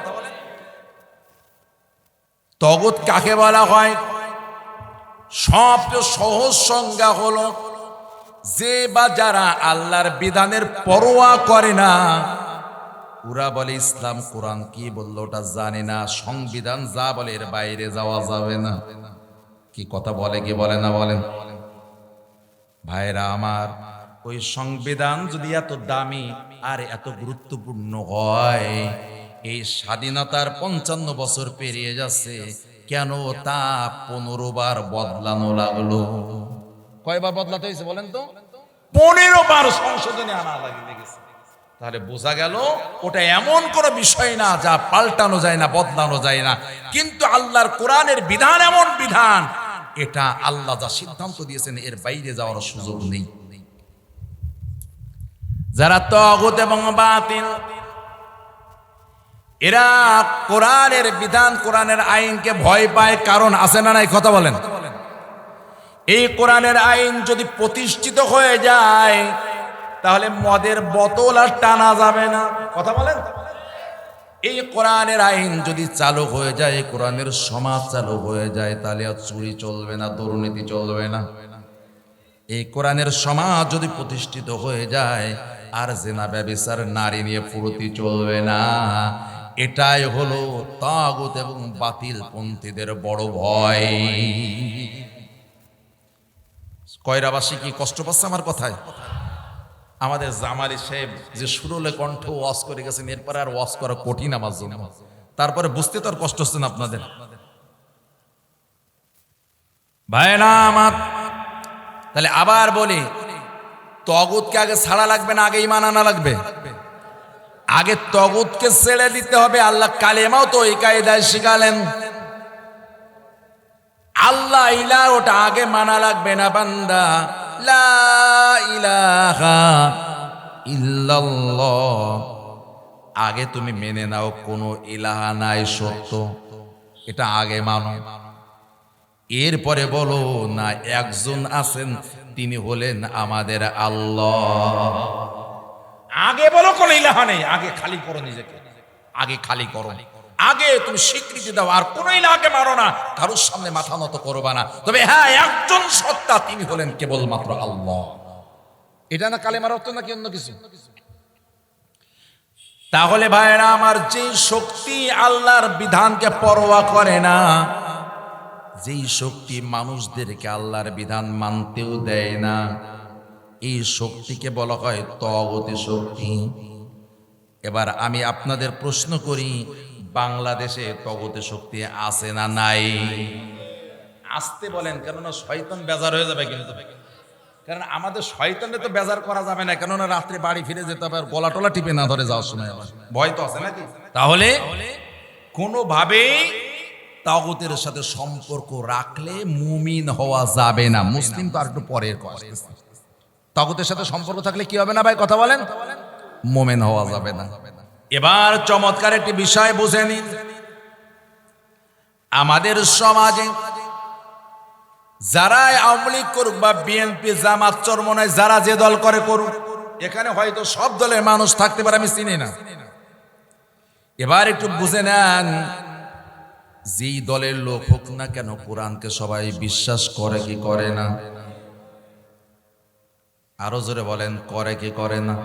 তাগুত কাকে বলা হয়? সবচেয়ে সহজ সংজ্ঞা হলো, যে বা যারা আল্লাহর বিধানের পরোয়া করে না। ওরা বলে ইসলাম কোরআন কি বললো ওটা জানে না, সংবিধান যা বলে এর বাইরে যাওয়া যাবে না। কি কথা বলে কি বলে না বলেন? ভাইরা আমার, ওই সংবিধান যদি এত দামি আর এত গুরুত্বপূর্ণ হয়, এই স্বাধীনতার 55 বছর পেরিয়ে যাচ্ছে, কেন তা 15 বার বদলানো লাগলো? কয়বার বদলাতে হয়েছে বলেন তো? 15 বার সংশোধনে আনা লেগেছে। তাহলে বোঝা গেল ওটা এমন কোনো বিষয় না যা পাল্টানো যায় না, বদলানো যায় না। কিন্তু আল্লাহর কোরআনের বিধান এমন বিধান, এটা আল্লাহ যা সিদ্ধান্ত দিয়েছেন এর বাইরে যাওয়ার সুযোগ নেই। যারা তাগুত এবং বাতিল, এরা কোরআনের বিধান, কোরআনের আইনকে ভয় পায়, কারণ আছে না নাই কথা বলেন? এই কোরআনের আইন যদি প্রতিষ্ঠিত হয়ে যায়, তাহলে মদের বোতল আর টানা যাবে না। কথা বলেন? এই কোরআনের আইন যদি চালু হয়ে যায়, কোরআনের সমাজ চালু হয়ে যায়, তাহলে আর চুরি চলবে না, দুর্নীতি চলবে না। এই কোরআনের সমাজ যদি প্রতিষ্ঠিত হয়ে যায়, আর জেনা ব্যভিচার নারী নিয়ে ফুর্তি চলবে না। এটাই হলো তাগুত এবং বাতিল পন্থীদের বড় ভয়। কয়রাবাসী কি কষ্ট পাচ্ছে আমার কথায়? আমাদের জামালি সাহেব যে সুরলে কণ্ঠ ওয়াজ করে গেছেন, এরপরে আর ওয়াজ করা কঠিন আমার জন্য। তারপরে বুঝতে তো আর কষ্ট হচ্ছে না আপনাদের? ভাইরা আমার, তাহলে আবার বলি, তগুতকে আগে ছাড়া লাগবে না আগে ঈমান আনা লাগবে? আগে তগুতকে ছেড়ে দিতে হবে। আল্লাহ কালেমাও তো এই কায়দায় শিখালেন। আল্লাহ ইলাহ, ওটা আগে মানা লাগবে না বান্দা। লা ইলাহা ইল্লাল্লাহ, আগে তুমি মেনে নাও কোনো ইলাহা নাই সত্য, এটা আগে মানো। এরপরে বলো না একজন আছেন, তিনি হলেন আমাদের আল্লাহ। আগে বলো কোন ইলাহা নেই, আগে খালি করো নিজেকে, আগে খালি করো, আগে তুমি স্বীকৃতি দাও। আর কোন ইলাহাকে মারো না, কারোর সামনে মাথা নত করবা না। তবে হ্যাঁ, একজন সত্তা, তিনি হলেন কেবলমাত্র আল্লাহ। এটা না কালেমার অর্থ নাকি অন্য কিছু? তাহলে ভাইরা আমার, যে শক্তি আল্লাহর বিধানকে পরোয়া করে না, যেই শক্তি মানুষদেরকে আল্লাহর বিধান মানতেও দেয় না, এই শক্তিকে বলা হয় তাগুতি শক্তি। এবার আমি আপনাদের প্রশ্ন করি, বাংলাদেশে তাগুতি শক্তি আছে না নাই? আসতে বলেন, কেননা শয়তান বেজার হয়ে যাবে কিন্তু। কারণ আমাদের শয়তানকে তো বেজার করা যাবে না, কেননা রাত্রে বাড়ি ফিরে যেতে হবে, আর গলা টলা টিপে না ধরে যাওয়ার সময় আমার ভয় তো আছে নাকি? তাহলে কোনোভাবেই তাগুতের সাথে সম্পর্ক রাখলে মুমিন হওয়া যাবে না। মুসলিম তো আর একটু পরের কথা। তাগুতের সাথে সম্পর্ক থাকলে কি হবে না ভাই, কথা বলেন? মুমিন হওয়া যাবে না। এবার চমৎকার একটি বিষয় বুঝে নিন। আমাদের সমাজে যারা আওয়ামী লীগ করুক বা বিএনপি, জামাত, চরমনায়, যারা যে দল করে করুক, এখানে হয়তো সব দলের মানুষ থাকতে পারে, আমি চিনি না। এবার একটু বুঝে নেন, যেই দলের লোক হোক না কেন, কোরআনকে সবাই বিশ্বাস করে কি করে না? আরো জোরে বলেন, করে কি করে না?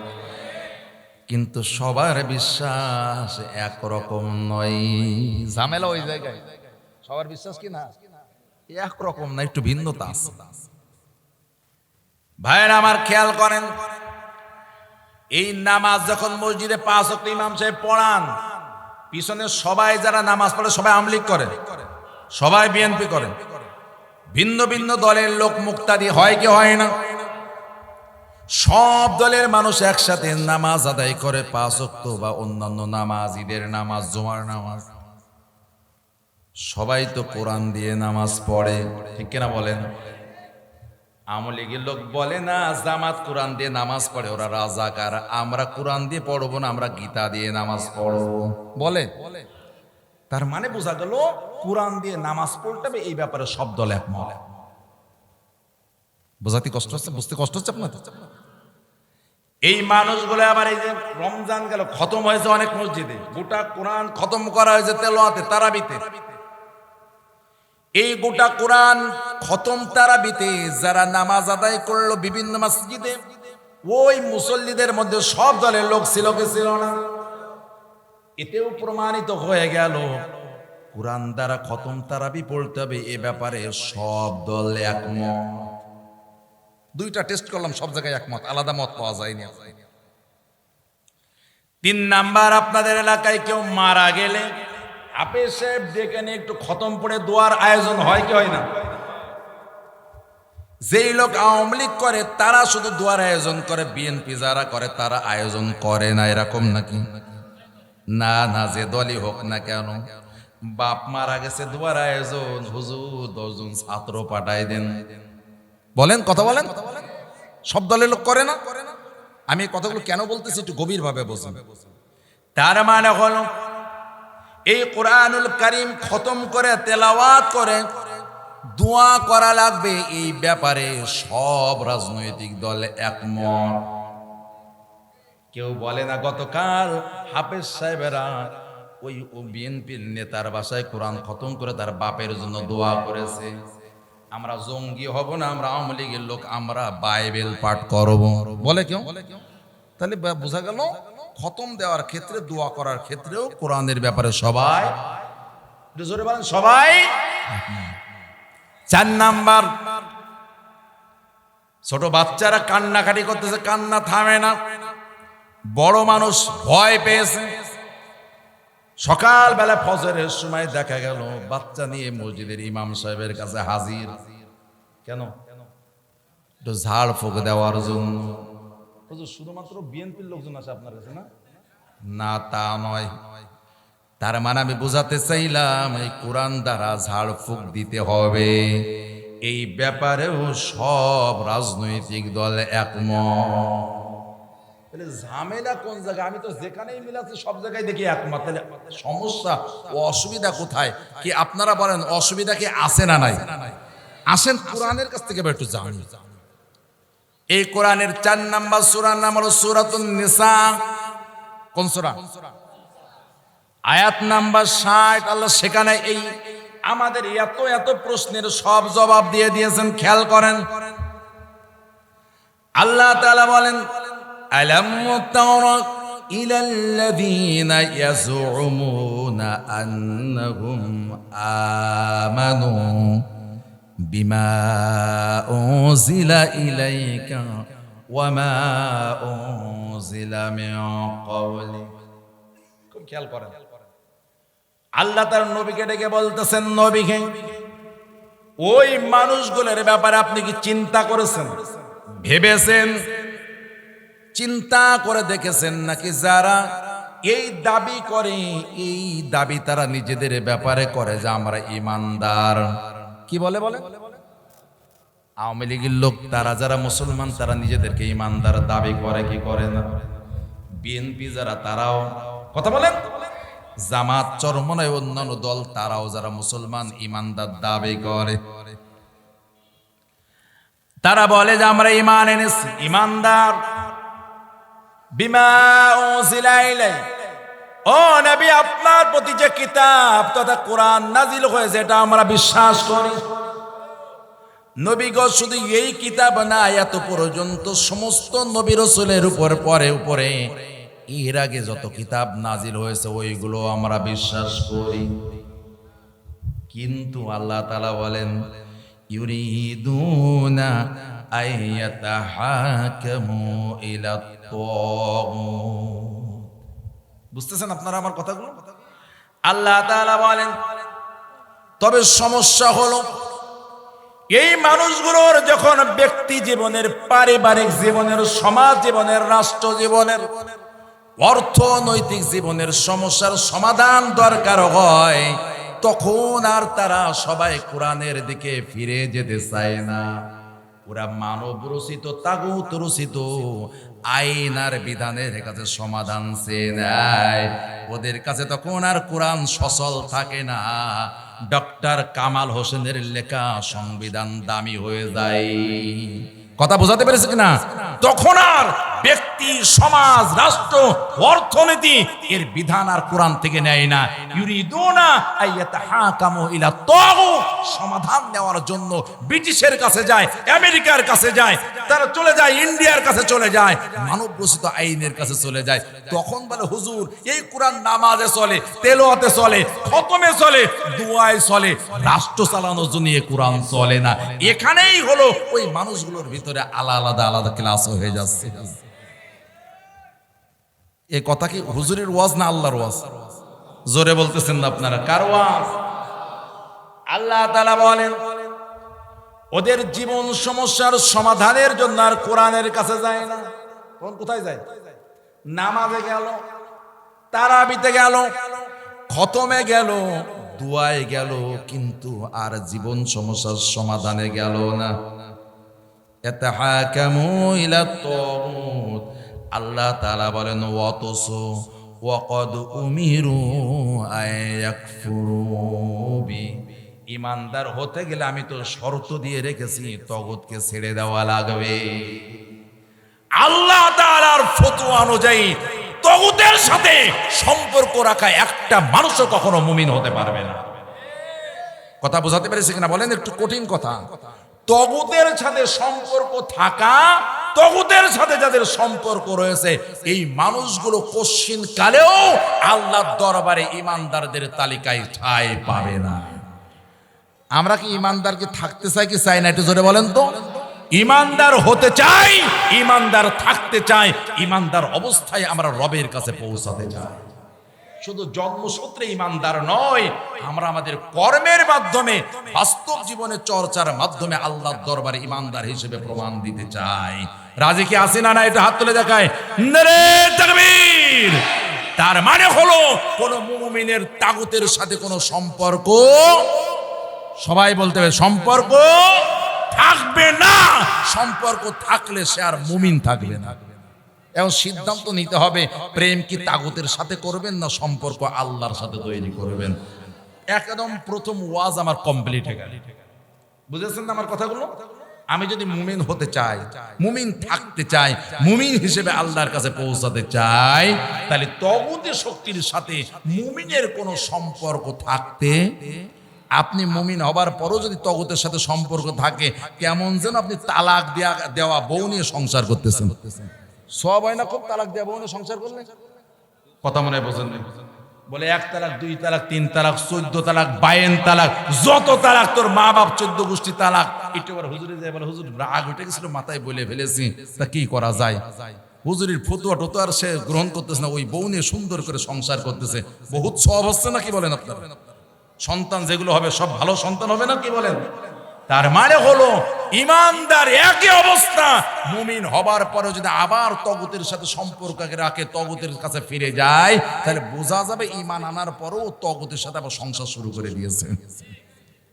কিন্তু সবার বিশ্বাস একরকম নয়। ঝামেলা ওই জায়গায়, সবার বিশ্বাস কি না একরকম না, একটু ভিন্নতা আছে। ভাইয়েরা আমার, খেয়াল করেন, এই নামাজ যখন মসজিদে 5 ওয়াক্ত ইমাম সাহেব পড়ান, পিছনে সবাই যারা নামাজ পড়ে সবাই আওয়ামী লীগ করে, সবাই বিএনপি করে, ভিন্ন ভিন্ন দলের লোক মুক্তাদি হয় কি হয় না? সব দলের মানুষ একসাথে নামাজ আদায় করে, 5 ওয়াক্ত বা অন্যান্য নামাজ, ঈদের নামাজ, জুমার নামাজ। সবাই তো কোরআন দিয়ে নামাজ পড়ে, ঠিক কিনা বলেন? আওয়ামী লীগের লোক বলে না জামাত কোরআন দিয়ে নামাজ পড়ে, ওরা রাজাকার, আমরা কোরআন দিয়ে পড়বো না, আমরা গীতা দিয়ে নামাজ পড়বো বলে। তার মানে বোঝা গেল কোরআন দিয়ে নামাজ পড়তে হবে, এই ব্যাপারে সব দল একমত। বোঝাতে কষ্ট হচ্ছে, বুঝতে কষ্ট হচ্ছে আপনার? এই মানুষগুলো আবার এই যে রমজান গেল, খতম হয়েছে অনেক মসজিদে, গোটা কোরআন খতম করা হয়েছে তেলাওয়াতে, তারাবিতে। এই গোটা কোরআন খতম তারাবিতে যারা নামাজ আদায় করলো বিভিন্ন মসজিদে, ওই মুসল্লিদের মধ্যে সব দলের লোক ছিল কি ছিল না? এতেও প্রমাণিত হয়ে গেল কোরআন দ্বারা খতম তারাবি পড়তে হবে, এ ব্যাপারে সব দল একমত। দুইটা টেস্ট করলাম, সব জায়গায় একমত, আলাদা মত পাওয়া যায়নি। 3 নাম্বার, আপনাদের এলাকায় কেউ মারা গেলে হাফেজ সাহেব ডেকে নিয়ে একটু খতম পড়ে দোয়ার আয়োজন হয় কি হয় না? যেই লোক আওয়ামী লীগ করে তারা শুধু দোয়ার আয়োজন করে, বিএনপি যারা করে তারা আয়োজন করে না, এরকম নাকি? না না, যে দলই হোক না কেন, বাপ মারা গেছে, দোয়ার আয়োজন, হুজুর 10 জন ছাত্র পাঠাই দেন। বলেন, কথা বলেন, সব দলের লোক করে না? আমি এই কথাগুলো কেন বলতেছি একটু গভীর ভাবে বুঝুন। তার মানে হলো এই কোরআনুল কারীম খতম করে তেলাওয়াত করে দোয়া করা লাগবে, এই ব্যাপারে সব রাজনৈতিক দল একমত। কেউ বলে না গতকাল হাফেজ সাহেবেরা ওই বিএনপির নেতার বাসায় কোরআন খতম করে তার বাপের জন্য দোয়া করেছে। আমরা জঙ্গি হব না, আমরা আওয়ামী লীগের লোক, আমরা বাইবেল পাঠ করব, বলে কেউ? তাহলে বোঝা গেল খতম দেওয়ার ক্ষেত্রে, দোয়া করার ক্ষেত্রেও কোরআনের ব্যাপারে সবাই, জোরে বলেন সবাই। 4 নাম্বার, ছোট বাচ্চারা কান্নাকাটি করতেছে, কান্না থামে না। বড় মানুষ ভয় পেয়েছে। সকালবেলা ফজরের সময় দেখা গেল বাচ্চা নিয়ে মসজিদের ইমাম সাহেবের কাছে হাজির। কেন? একটু ঝাড় ফুঁক দেওয়ার জন্য। শুধুমাত্র বিএনপির লোকজন আছে আপনার কাছে? না, তা নয়। তার মানে আমি বোঝাতে চাইলাম এই কোরআন দ্বারা ঝাড় ফুঁক দিতে হবে, এই ব্যাপারেও সব রাজনৈতিক দল একমত। তাহলে ঝামেলা কোন জায়গায়? আমি তো যেখানেই মিলাচ্ছি সব জায়গায় দেখি একমত। তাহলে সমস্যা ও অসুবিধা কোথায়? কি আপনারা বলেন, অসুবিধা কি আছে না নাই? আসেন কোরআনের কাছ থেকে একটু জানি। এই কোরআনের 4 নাম্বার সূরার নাম হলো সূরাতুন নিসা। কোন সূরা? আয়াত নাম্বার 60। আল্লাহ সেখানে এই আমাদের এত এত প্রশ্নের সব জবাব দিয়ে দিয়েছেন। খেয়াল করেন, আল্লাহ তাআলা বলেন, আলাম তারা ইলাল্লাযীনা ইয়াজউমুনা আন্নাহুম আমানু বিমা উনজিলা ইলাইকা ওয়া মা উনজিলা মিন ক্বাবলিক। খুব খেয়াল করেন, আল্লাহ তার নবীকে ডেকে বলতেছেন, নবীকে ওই মানুষগুলোর ব্যাপারে আপনি কি চিন্তা করেছেন, ভেবেছেন, চিন্তা করে দেখেছেন নাকি যারা এই দাবি করে, এই দাবি তারা নিজেদের ব্যাপারে করে যে আমরা ইমানদার? কি বলে? আওয়ামী লীগের লোক, তারা যারা মুসলমান, তারা নিজেদেরকে ইমানদার দাবি করে কি করে না? বিএনপি যারা, তারাও কথা বলেন। জামাত, চরমনায় অন্যান্য দল, তারাও যারা মুসলমান ইমানদার দাবি করে, তারা বলে যে আমরা ঈমান এনেছি, ইমানদার। বিমা উনজিলা ইলাই, ও নবী আপনার প্রতি যে কিতাব তথা কোরআন নাজিল হয়েছে এটা আমরা বিশ্বাস করি। নবী গো, শুধু এই কিতাব না, এত পর্যন্ত সমস্ত নবী রাসূলের উপরে এর আগে যত কিতাব নাজিল হয়েছে ওইগুলো আমরা বিশ্বাস করি। কিন্তু আল্লাহ তাআলা বলেন, ইউরিদুনা আইয়াতাহাকামু ইলা তাগুত। বুঝতেছেন আপনারা আমার কথাগুলো? আল্লাহ তাআলা বলেন, তবে সমস্যা হলো এই মানুষগুলোর যখন ব্যক্তি জীবনের, পারিবারিক জীবনের, সমাজ জীবনের, রাষ্ট্র জীবনের, অর্থনৈতিক জীবনের সমস্যার সমাধান দরকার হয়, তখন আর তারা সবাই কোরআনের দিকে ফিরে যেতে চায় না। ওরা মানব রচিত, তাগুত রচিত আইন আর বিধানের কাছে সমাধান চেয়ে নেয়। ওদের কাছে তখন আর কোরআন সচল থাকে না। ডক্টর কামাল হোসেনের লেখা সংবিধান দামি হয়ে যায়। কথা বোঝাতে পেরেছে কিনা? তখন আর ব্যক্তি, সমাজ, রাষ্ট্র, অর্থনীতি এর বিধান আর কোরআন থেকে নেয় না। ইউরিদুনা আইয়াতাহাকামু ইলা তাগুত, সমাধান নেওয়ার জন্য ব্রিটিশের কাছে যায়, আমেরিকার কাছে যায়, তারা চলে যায় ইন্ডিয়ার কাছে, চলে যায় মানব রচিত আইনের কাছে চলে যায়। তখন বলে, হুজুর এই কোরআন নামাজে চলে, তেলাওয়াতে চলে, খতমে চলে, দুআয় চলে, রাষ্ট্র চালানোর জন্য এই কোরআন চলে না। এখানেই হলো ওই মানুষগুলোর ভিতরে আলাদা আলাদা ক্লাস হয়ে যাচ্ছে। এই কথা কি হুজুরের ওয়াজ না আল্লাহর ওয়াজ? জোরে বলতেছেন না আপনারা? কার ওয়াজ? আল্লাহ তাআলা বলেন, ওদের জীবন সমস্যার সমাধানের জন্য আর কোরআনের কাছে যায় না। কোথায় যায়? নামাজে গেল, তারাবিতে গেল, খতমে গেল, দুআয় গেল, কিন্তু আর জীবন সমস্যার সমাধানে গেল না। ইয়াতাহাকামু ইলা তাগুত। আল্লাহ তাআলা বলেন, ওয়াতস ওয়াকাদ উমিরু আয়াকফুরু বি। ইমানদার হতে গেলে আমি তো শর্ত দিয়ে রেখেছি, তাগুতকে ছেড়ে দেওয়া লাগবে। আল্লাহ তাআলার ফতোয়া অনুযায়ী তাগুতের সাথে সম্পর্ক রাখা একটা মানুষও কখনো মুমিন হতে পারবে না। কথা বোঝাতে পেরেছি কিনা বলেন, একটু কঠিন কথা। তগুতের সাথে সম্পর্ক থাকা, তগুতের সাথে যাদের সম্পর্ক রয়েছে, এই মানুষগুলো কশ্চিন কালেও আল্লাহর দরবারে ইমানদারদের তালিকায় ঠাঁই পাবে না। আমরা কি ইমানদারকে থাকতে চাই কি চাই না, একটু জোরে বলেন তো। ইমানদার হতে চাই, ইমানদার থাকতে চাই, ইমানদার অবস্থায় আমরা রবের কাছে পৌঁছাতে চাই। শুধু জন্মসূত্রে ইমানদার নয়, আমরা আমাদের কর্মের মাধ্যমে, বাস্তব জীবনে চর্চার মাধ্যমে আল্লাহর দরবারে ইমানদার হিসেবে প্রমাণ দিতে চাই। রাজি কি আছেন না? এটা হাত তুলে দেখায় নারে তাকবীর। তার মানে হলো কোন মুমিনের তাগুতের সাথে কোনো সম্পর্ক, সবাই বলতে হবে, সম্পর্ক থাকবে না। সম্পর্ক থাকলে সে আর মুমিন থাকবে না। এখন সিদ্ধান্ত নিতে হবে, প্রেম কি তাগুতের সাথে করবেন না সম্পর্ক আল্লাহর সাথে তৈরি করবেন। একদম প্রথম ওয়াজ আমার কমপ্লিট হয়ে গেল। বুঝেছেন না আমার কথাগুলো? আমি যদি মুমিন হতে চাই, মুমিন থাকতে চাই, মুমিন হিসেবে আল্লাহর কাছে পৌঁছাতে চাই, তাহলে তাগুতের শক্তির সাথে মুমিনের কোনো সম্পর্ক থাকতে, আপনি মুমিন হবার পরও যদি তাগুতের সাথে সম্পর্ক থাকে, কেমন যেন আপনি তালাক দেওয়া বউ নিয়ে সংসার করতেছেন। সব হয় না খুব তালাক দেওয়া বউ নিয়ে সংসার করলে? কথা মনে হয় বোঝেন? বলে 1 তালাক 2 তালাক 3 তালাক 14 তালাক 52 তালাক, যত তালাক তোর মা বাপ 14 গোষ্ঠী তালাক। একটু আবার হুজুরে যায় বলে, হুজুর রাগ উঠে গেছিল, মাথায় বলে ফেলেছি, তা কি করা যায়? হুজুরির ফতুয়া টতুয়া আর সে গ্রহণ করতেছে না, ওই বউ নিয়ে সুন্দর করে সংসার করতেছে। বহুত সব হচ্ছে না, কি বলেন আপনারা? সন্তান যেগুলো হবে সব ভালো সন্তান হবে না, কি বলেন? তার মানে হলো ইমানদার একই অবস্থা, মুমিন হবার পরে যদি আবার তাগুতের সাথে সম্পর্ক রাখে, তাগুতের কাছে ফিরে যায়, তাহলে বোঝা যাবে ইমান আনার পরেও তাগুতের সাথে আবার সংসার শুরু করে দিয়েছে।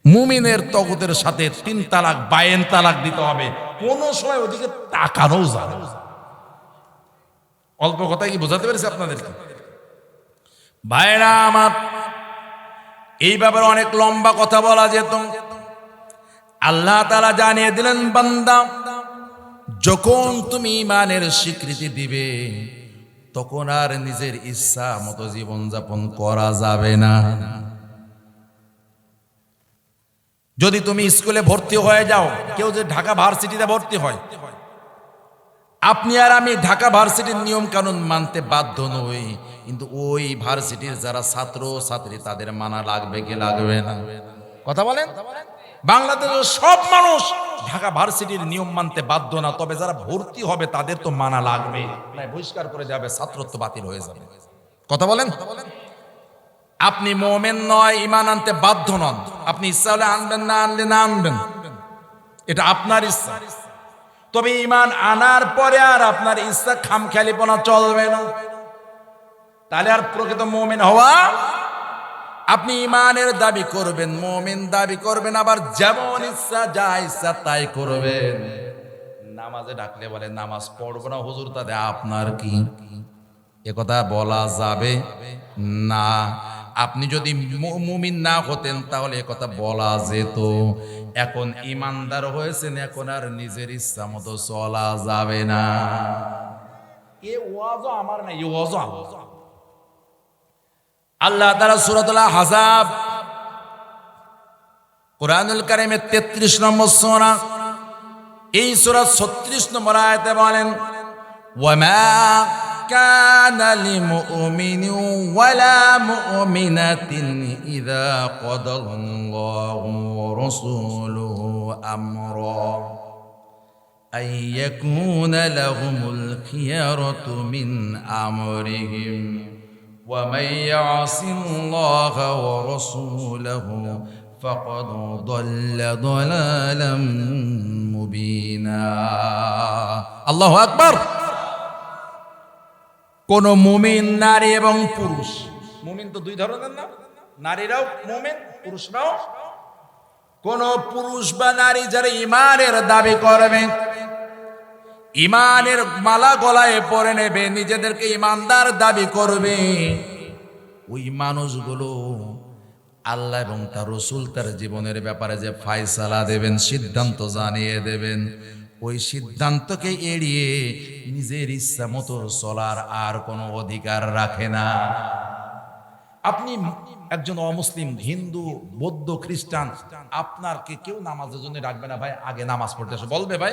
মুমিনের তাগুতের সাথে 3 তালাক 52 তালাক দিতে হবে, কোন সময় ওদিকে তাকানো যাবে না। অল্প কথায় কি বোঝাতে পেরেছি আপনাদেরকে? ভাইরা আমার, এই ব্যাপারে অনেক লম্বা কথা বলা যেত। আল্লাহ তাআলা জানিয়ে দিলেন, বান্দা যখন তুমি ঈমানের স্বীকৃতি দিবে, তখন আর নিজের ইচ্ছা মতো জীবন যাপন করা যাবে না। যদি তুমি স্কুলে ভর্তি হয়ে যাও, কেউ যে ঢাকা ভার্সিটিতে ভর্তি হয়, আপনি আর আমি ঢাকা ভার্সিটির নিয়ম কানুন মানতে বাধ্য নই, কিন্তু ওই ভার্সিটির যারা ছাত্র ছাত্রী তাদের মানা লাগবে কি লাগবে না? কথা বলেন। বাংলাদেশের সব মানুষ ঢাকা ভার্সিটির নিয়ম মানতে বাধ্য না, তবে যারা ভর্তি হবে তাদের তো মানা লাগবে, বহিষ্কার করে যাবে, ছাত্রত্ব বাতিল হয়ে যাবে। কথা বলেন। আপনি মুমিন নয়, ঈমান আনতে বাধ্য নন। আপনি ইচ্ছা হলে আনবেন, না আনলে না আনবেন, এটা আপনার ইচ্ছা। তবে ঈমান আনার পরে আর আপনার ইচ্ছা খামখেয়ালিপনা চলবে না, তাহলে আর প্রকৃত মুমিন হওয়া। আপনি ঈমানের দাবি করবেন, মুমিন দাবি করবেন, আবার যেমন ইচ্ছা যা ইচ্ছা তাই করবেন। নামাজে ডাকলে বলে নামাজ পড়বো না হুজুর, তাতে আপনার কি? একথা বলা যাবে না। আপনি যদি মুমিন না হতেন তাহলে একথা বলা যেত। এখন ঈমানদার হয়েছেন, এখন আর নিজের ইচ্ছা মতো চলা যাবে না। এ ওয়াজও আমার না, এ ওয়াজও আল্লাহ। আল্লাহ তাআলা সূরাতুল আহজাব, কুরআনুল কারীমের 33 নম্বর সূরা, এই সূরা 36 নম্বর আয়াতে বলেন, ওয়ামা কানা লিমুমিনিন ওয়ালা মুমিনাতিন ইযা কাদাল্লাহু ওয়া রাসূলুহু আমরা আন ইয়াকুনা লাহুমুল খিয়ারাতু মিন আমরিহিম ومن يعص الله ورسوله فقد ضل ضلالا مبينا। আল্লাহু আকবার। কোন মুমিন নারী এবং পুরুষ, মুমিন তো 2 ধরনের না, নারীরাও মুমিন পুরুষরাও। কোন পুরুষ বা নারী যারা ঈমানের দাবি করবে, ঈমানের মালা গলায় পরে নেবে, নিজেদেরকে ঈমানদার দাবি করবে, ওই মানুষগুলো আল্লাহ এবং তার রাসূল তার জীবনের ব্যাপারে যে ফয়সালা দেবেন, সিদ্ধান্ত জানিয়ে দেবেন, ওই সিদ্ধান্তকে এড়িয়ে নিজের ইচ্ছা মতো চলার আর কোনো অধিকার রাখে না। আপনি একজন অমুসলিম, হিন্দু, বৌদ্ধ, খ্রিস্টান, আপনারকে কেউ নামাজের জন্য ডাকবে না, ভাই আগে নামাজ পড়তে আসো বলবে, ভাই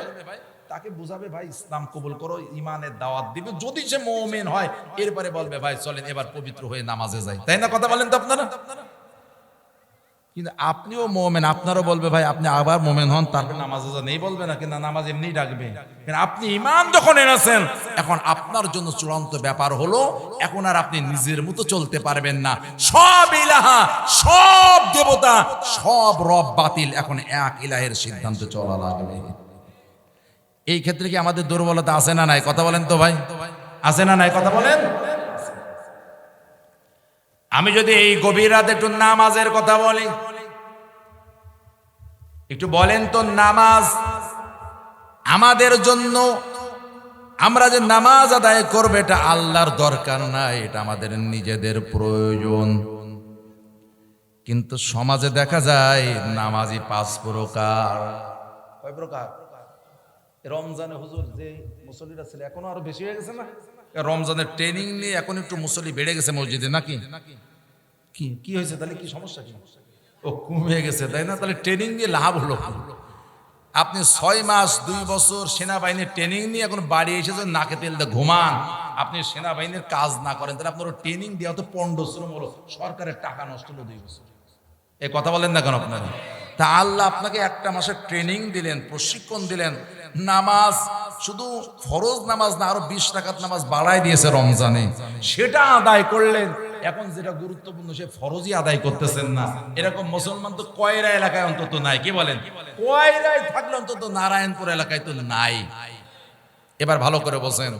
তাকে বুঝাবে ভাই ইসলাম কবুল করো, ইমানের দাওয়াত দিবে, যদি সে মুমিন হয় এরপরে বলবে ভাই চলেন এবার পবিত্র হয়ে নামাজে যাই, তাই না? কথা বলেন তো আপনারা। কিন্তু আপনিও মোমেন, আপনারও বলবে ভাই আপনি আবার মোমেন হন, তারপর নামাজে যান, নেই বলবে না, কিন্তু নামাজ এমনি ডাকবে। কিন্তু আপনি ইমান যখন এনেছেন, এখন আপনার জন্য চূড়ান্ত ব্যাপার হলো এখন আর আপনি নিজের মতো চলতে পারবেন না। সব ইলাহা, সব দেবতা, সব রব বাতিল, এখন এক ইলাহের সিদ্ধান্তে চলা লাগবে। এই ক্ষেত্রে কি আমাদের দুর্বলতা আছে না নাই? কথা বলেন তো ভাই, আছে না নাই? কথা বলেন। আমি যদি এই গভীর রাতে একটু নামাজের কথা বলি, একটু বলেন তো, নামাজ আমাদের জন্য, আমরা যে নামাজ আদায় করবে এটা আল্লাহর দরকার নাই, এটা আমাদের নিজেদের প্রয়োজন। কিন্তু সমাজে দেখা যায় নামাজি 5 প্রকার। কয় প্রকার? রমজানে হুজুর যে মুসল্লিরা ছিল এখনো আরো বেশি হয়ে গেছে না? রমজানের ট্রেনিং নিয়ে এখন একটু মুসল্লি বেড়ে গেছে মসজিদে, নাকি? কি কি হয়েছে তাহলে? কি সমস্যা? কি ও কমে গেছে, তাই না? তাহলে ট্রেনিং দিয়ে লাভ হলো। আপনি 6 মাস 2 বছর সেনাবাহিনীর ট্রেনিং নিয়ে এখন বাড়ি এসে নাকে তেল দিয়ে ঘুমান, আপনি সেনাবাহিনীর কাজ না করেন, তাহলে আপনার ট্রেনিং দেওয়া তো পণ্ডশ্রম হলো, সরকারের টাকা নষ্ট হলো 2 বছর। এই কথা বলেন না কেন আপনারা? তা আল্লাহ আপনাকে একটা মাসের ট্রেনিং দিলেন, প্রশিক্ষণ দিলেন, নামাজ শুধু ফরজ নামাজ না, আরো 20 রাকাত নামাজ বাড়ায় দিয়েছে রমজানে, সেটা আদায় করলেন। এখন যেটা গুরুত্বপূর্ণ সে ফরজই আদায় করতেছেন না, এরকম মুসলমান তো কয়রা এলাকায় অন্তত নাই। কি বলেন? কয়রায় থাকলে অন্তত নারায়ণপুর এলাকায় তো নাই। এবার ভালো করে বলছেন,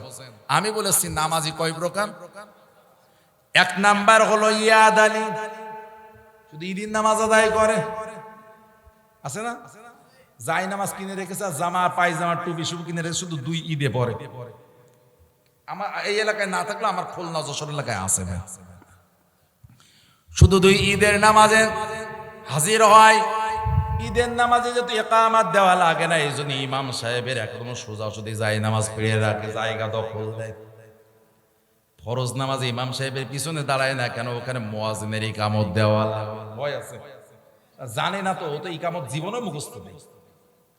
আমি বলেছি নামাজি কয় প্রকার? 1 নাম্বার হলো ইয়াদ আলী, শুধু ঈদের নামাজ আদায় করে, আছে না? যাই নামাজ কিনে রেখেছে, জামা পায়জামা টুপি সব কিনে রেখেছে, শুধু 2 ঈদে পরে। আমার এই এলাকায় না থাকলে আমার খুলনা যশোর এলাকায় আছে ভাই, শুধু 2 ঈদের নামাজে হাজির হয়। ঈদের নামাজে যেহেতু ইকামাত দেওয়া লাগে না, এই জন্য ইমাম সাহেবের একদম সোজাসুজি যাই নামাজ পড়ে রাখে, জায়গা দখল দেয়। ফরজ নামাজে ইমাম সাহেবের পিছনে দাঁড়ায় না কেন? ওখানে মুয়াজ্জিনের ইকামত দেওয়া ভয় আছে, জানে না তো, ও তো ইকামত জীবনে মুখস্থ নেই।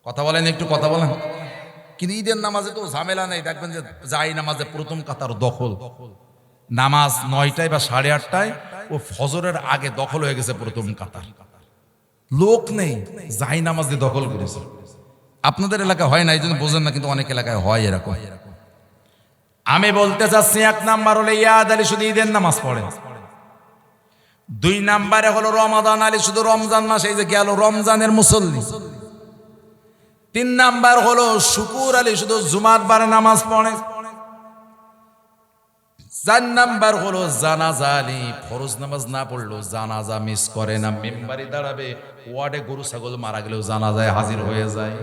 কথা বলেন, একটু কথা বলেন। কিন্তু ঈদের নামাজে তো ঝামেলা নেই, দেখবেন যে যাই নামাজে প্রথম কাতার দখল, নামাজ 9টায় বা 8:30টায় ও ফজরের আগে দখল হয়ে গেছে প্রথম কাতার, লোক নেই, যাই নামাজ দিয়ে দখল করেছে। আপনাদের এলাকায় হয় না, এই জন্য বোঝেন না, কিন্তু অনেক এলাকায় হয় এরকম। আমি বলতে চাচ্ছি 1 নাম্বার হলো ইয়াদ আলী, শুধু ঈদের নামাজ পড়ে। 2 নাম্বারে হলো রমাদান আলী, শুধু রমজান মাস এই যে গেল রমজানের মুসল্লি। 3 নাম্বার হলো শুকুর আলী, শুধু জুমার বারে নামাজ পড়ে। 4 নাম্বার হলো জানাজা আলী, ফরজ নামাজ না পড়লেও জানাজা মিস করে না, মেম্বারে দাঁড়াবে, ওয়ার্ডে গরু ছাগল মারা গেলেও জানাজায় হাজির হয়ে যায়।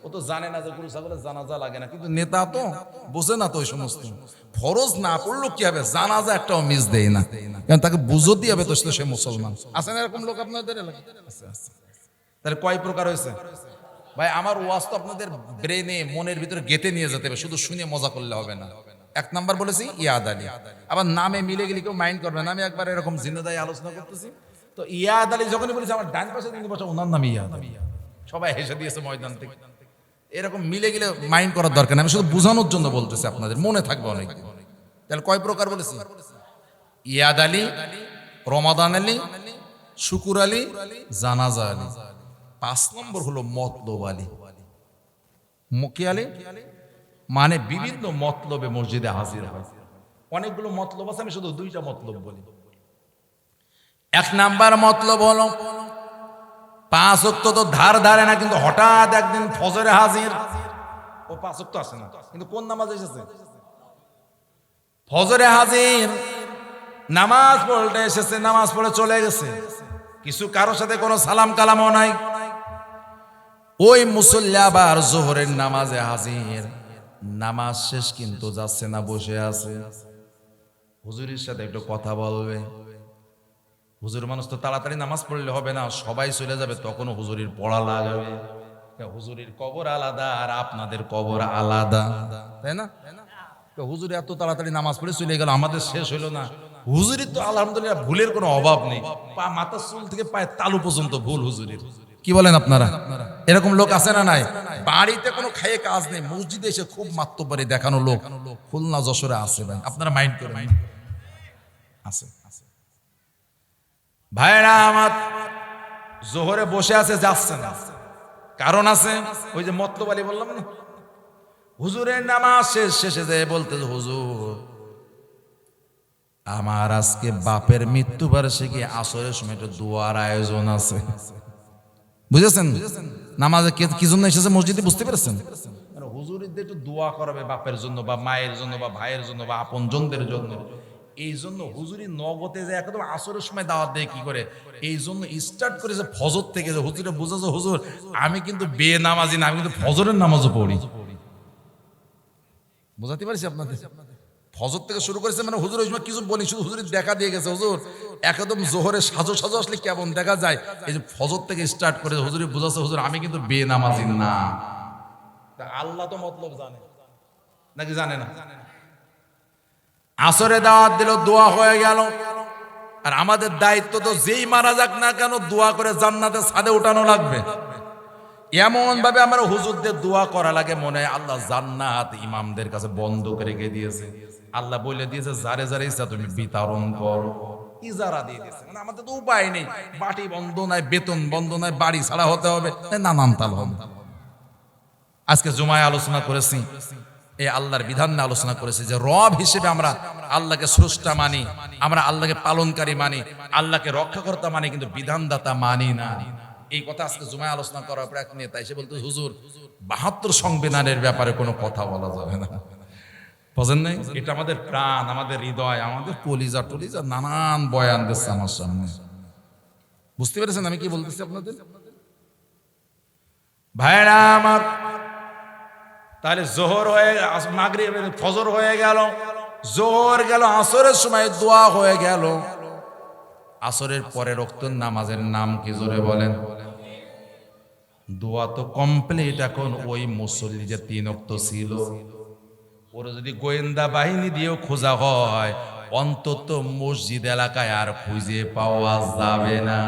ও তো জানে না যে গরু ছাগলের জানাজা লাগে না, কিন্তু নেতা তো বোঝে না তো ওই সমস্ত। ফরজ না পড়লো কি হবে, জানাজা একটাও মিস দেয় না, কারণ তাকে বুঝো দিয়ে হবে তো সে মুসলমান। আছে না এরকম লোক আপনাদের এলাকায়? তাহলে কয় প্রকার হয়েছে ভাই? আমার ওয়াজ তো আপনাদের ব্রেনে, মনের ভিতরে গেঁথে নিয়ে যেতে হবে, শুধু শুনে মজা করলে হবে না। 1 নাম্বার বলেছি ইয়াদ আলী, আবার নামে মিলে গেলে কেউ মাইন্ড করবে না। আমি একবার এরকম জিন্নাদাই আলোচনা করতেছি, তো ইয়াদ আলী যখনই বলেছি আমার ডান পাশে তিনি বসে ওনার নাম ইয়াদ আলী, সবাই হেসে দিয়েছে ময়দান থেকে। এরকম মিলে গেলে মাইন্ড করার দরকার নেই, আমি শুধু বোঝানোর জন্য বলতেছি, আপনাদের মনে থাকবে অনেক। তাহলে কয় প্রকার বলেছি? ইয়াদ আলী, রমাদান আলী, শুকুর আলী, জানাজা আলী। 5 নম্বর হলো মতলব আলী। মুকি আলী মানে বিভিন্ন মতলবে মসজিদে হাজির হয়। অনেকগুলো মতলব আছে, আমি শুধু 2টা মতলব বলি। 1 নাম্বার মতলব হলো 5 ওয়াক্ত তো ধার ধারে না, কিন্তু হঠাৎ একদিন ফজরে হাজির। ও 5 ওয়াক্ত আসে না, কিন্তু কোন নামাজ এসেছে? ফজরে হাজির, নামাজ পড়তে এসেছে, নামাজ পড়ে চলে গেছে, কিছু কারোর সাথে কোনো সালাম কালামও নাই। ওই মুসল্লি আবার জোহরের নামাজে হাজির, নামাজ শেষ কিন্তু যাচ্ছে না, বসে আছে, হুজুরের সাথে একটু কথা বলবে। হুজুর মানুষ তো তাড়াতাড়ি নামাজ পড়লে হবে না, সবাই চলে যাবে, তখনও হুজুরের পড়া লাগবে। হুজুরের কবর আলাদা আর আপনাদের কবর আলাদা, তাই না? হুজুর এত তাড়াতাড়ি নামাজ পড়ে চলে গেল, আমাদের শেষ হইলো না, হুজুরির তো আলহামদুলিল্লাহ ভুলের কোনো অভাব নেই, পা মাথার চুল থেকে পায়ে তালু পর্যন্ত ভুল হুজুরির। কি বলেন আপনারা? এরকম লোক আছে না নাই? বাড়িতে কোনো খাইয়ে কাজ নেই, মসজিদে এসে খুব মাত্তবাড়ি দেখানো লোক খুলনা যশোরে আছে ভাই, আপনারা মাইন্ড করেন আছে। ভাইরা আমার, জোহরে বসে আছে, যাচ্ছে না, কারণ আছে। ওই যে মতলব আলী বললাম না, হুজুরের নামাজ শেষে যায় বলতে, হুজুর আমার আজকে বাপের মৃত্যুবার্ষিকী, আসরের সময় একটু দোয়ার আয়োজন আছে। বুঝেছেন নামাজে কি জন্য এসেছে মসজিদে, বুঝতে পেরেছেন? হুজুরিদের একটু দোয়া করাবে বাপের জন্য বা মায়ের জন্য বা ভাইয়ের জন্য বা আপন জনদের জন্য, এই জন্য হুজুরি নগদে যে একদম আসরের সময় দাওয়াত দেয়। কি করে? এই জন্য স্টার্ট করেছে ফজর থেকে, যে হুজুরে বুঝেছে, হুজুর আমি কিন্তু বেনামাজি না, আমি কিন্তু ফজরের নামাজও পড়ি। বুঝাতে পারছি আপনাদের? ফজর থেকে শুরু করেছে মানে হুজুর ওই সময় কিছু বলি, শুধু হুজুরের দেখা দিয়ে গেছে, হুজুর একদম জোহরে সাজো সাজো আসলে কেমন দেখা যায়, এই যে ফজর থেকে স্টার্ট করে হুজুরে বুঝাচ্ছে, হুজুর আমি কিন্তু বেনামাজি না। আল্লাহ তো মতলব জানে নাকি জানে না? আসরে দাওয়াত দিল, দোয়া হয়ে গেল, আর আমাদের দায়িত্ব তো যেই মারা যাক না কেন দোয়া করে জান্নাতে ছাদে উঠানো লাগবে। এমন ভাবে আমার হুজুরদের দোয়া করা লাগে, মনে হয় আল্লাহ জান্নাত ইমামদের কাছে বন্ধ করে রেখে দিয়েছে। আল্লাহ বলে দিয়েছে, যারে যারে ইচ্ছা তুমি বিতরণ করো, ইজারা দিয়ে দিয়েছে। মানে আমাদের তো উপায় নেই, বাটি বন্ধ নাই, বেতন বন্ধ নাই, বাড়ি ছাড়া হতে হবে, নানান তাল হবে। আজকে জুমায় আলোচনা করেছি, এই আল্লাহর বিধান নিয়ে আলোচনা করেছি, যে রব হিসেবে আমরা আল্লাহকে স্রষ্টা মানি, আমরা আল্লাহকে পালনকারী মানি, আল্লাহকে রক্ষাকর্তা মানি, কিন্তু বিধানদাতা মানি না। এই কথা আজকে জুমায় আলোচনা করার পর এক নেতা এসে বলতে, হুজুর 72 সংবিধানের ব্যাপারে কোনো কথা বলা যাবে না। বুঝেন নাই? এটা আমাদের প্রাণ, আমাদের হৃদয়, আমাদের কলিজা টলিজা নানান বয়ান দিচ্ছে আমার সামনে। বুঝতে পেরেছেন আমি কি বলতেছি আপনাদের? ভাইরা আমার, তাহলে জোহর হয়ে মাগরিব ফজর হয়ে গেল, জোহর গেল, আসরের সময় দোয়া হয়ে গেল। আসরের পরে রক্তের নামাজের নাম কি জোরে বলেন? দোয়া তো কমপ্লিট। এখন ওই মুসল্লি যে 3 ওয়াক্ত ছিল, ওর যদি গোয়েন্দা বাহিনী দিয়েও খোঁজা হয়, অন্তত মসজিদ এলাকায় আর খুঁজে পাওয়া যাবে না।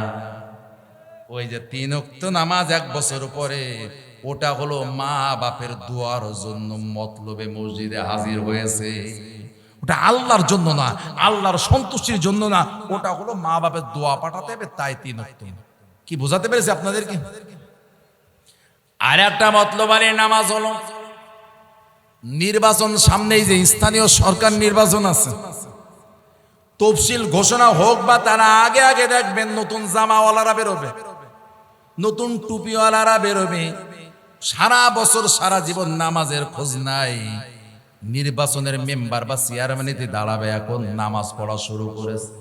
ওই যে 3 ওয়াক্ত নামাজ 1 বছর পরে, ওটা হলো মা বাপের দোয়ার জন্য মতলবে মসজিদে হাজির হয়েছে। ওটা আল্লাহর জন্য না, আল্লাহর সন্তুষ্টির জন্য না, ওটা হলো মা বাপের দোয়া পাঠাতে হবে, তাই 3 ওয়াক্ত। কি বোঝাতে পেরেছি আপনাদেরকে? আর একটা মতলবারের নামাজ হলো নির্বাচন। সামনেই যে স্থানীয় সরকার নির্বাচন আছে, তফসিল ঘোষণা হোক বা তারা আগে আগে দেখবেন নতুন জামাওয়ালারা বেরোবে, নতুন টুপিওয়ালারা বেরোবে। সারা বছর সারা জীবন নামাজের খোঁজ নাই, নির্বাচনের মেম্বার বা চেয়ারম্যানিতে দাঁড়াবে, এখন নামাজ পড়া শুরু করেছে।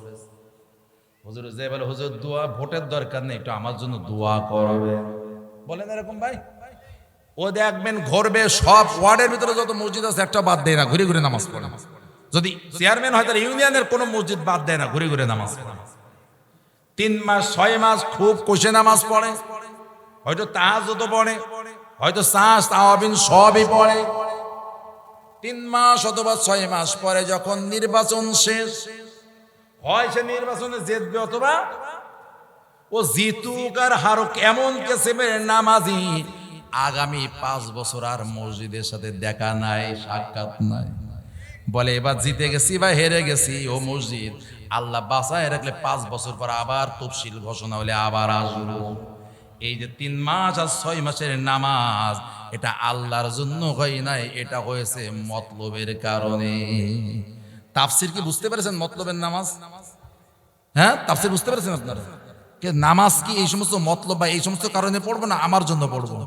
হুজুর যে বলে, হুজুর দোয়া ভোটের দরকার নেই, একটু আমার জন্য দোয়া করবে, বলেন এরকম ভাই? ও দেখবেন ঘুরবে, সব ওয়ার্ডের ভিতরে যত মসজিদ আছে একটা বাদ দেয় না, ঘুরে ঘুরে নামাজ পড়ে। যদি চেয়ারম্যান হয় তাহলে ইউনিয়নের কোনো মসজিদ বাদ দেয় না, ঘুরে ঘুরে নামাজ পড়ে। 3 মাস 6 মাস খুব কষে নামাজ পড়ে, হয়তো তাহাজ্জুদ পড়ে, হয়তো সাস তাওয়াবিন সবই পড়ে। 3 মাস অথবা 6 মাস পরে যখন নির্বাচন শেষ হয়, সে নির্বাচনে জিতবে, অথবা ও জিতুক আর হারুক, এমন কিসিমের নামাজি আগামী 5 বছর আর মসজিদের সাথে দেখা নাই, সাক্ষাৎ নাই। বলে এবার জিতে গেছি বা হেরে গেছি, ও মসজিদ আল্লাহ বাঁচায় রাখলে 5 বছর পর আবার তফসিল ঘোষণা হলে আবার আসবো। এই যে 3 মাস আর 6 মাসের নামাজ, এটা আল্লাহর জন্য হয় নাই, এটা হয়েছে মতলবের কারণে। তাফসির কি বুঝতে পেরেছেন? মতলবের নামাজ, হ্যাঁ তাফসির বুঝতে পেরেছেন আপনারা? নামাজ কি এই সমস্ত মতলব বা এই সমস্ত কারণে পড়বো না, আমার জন্য পড়বো?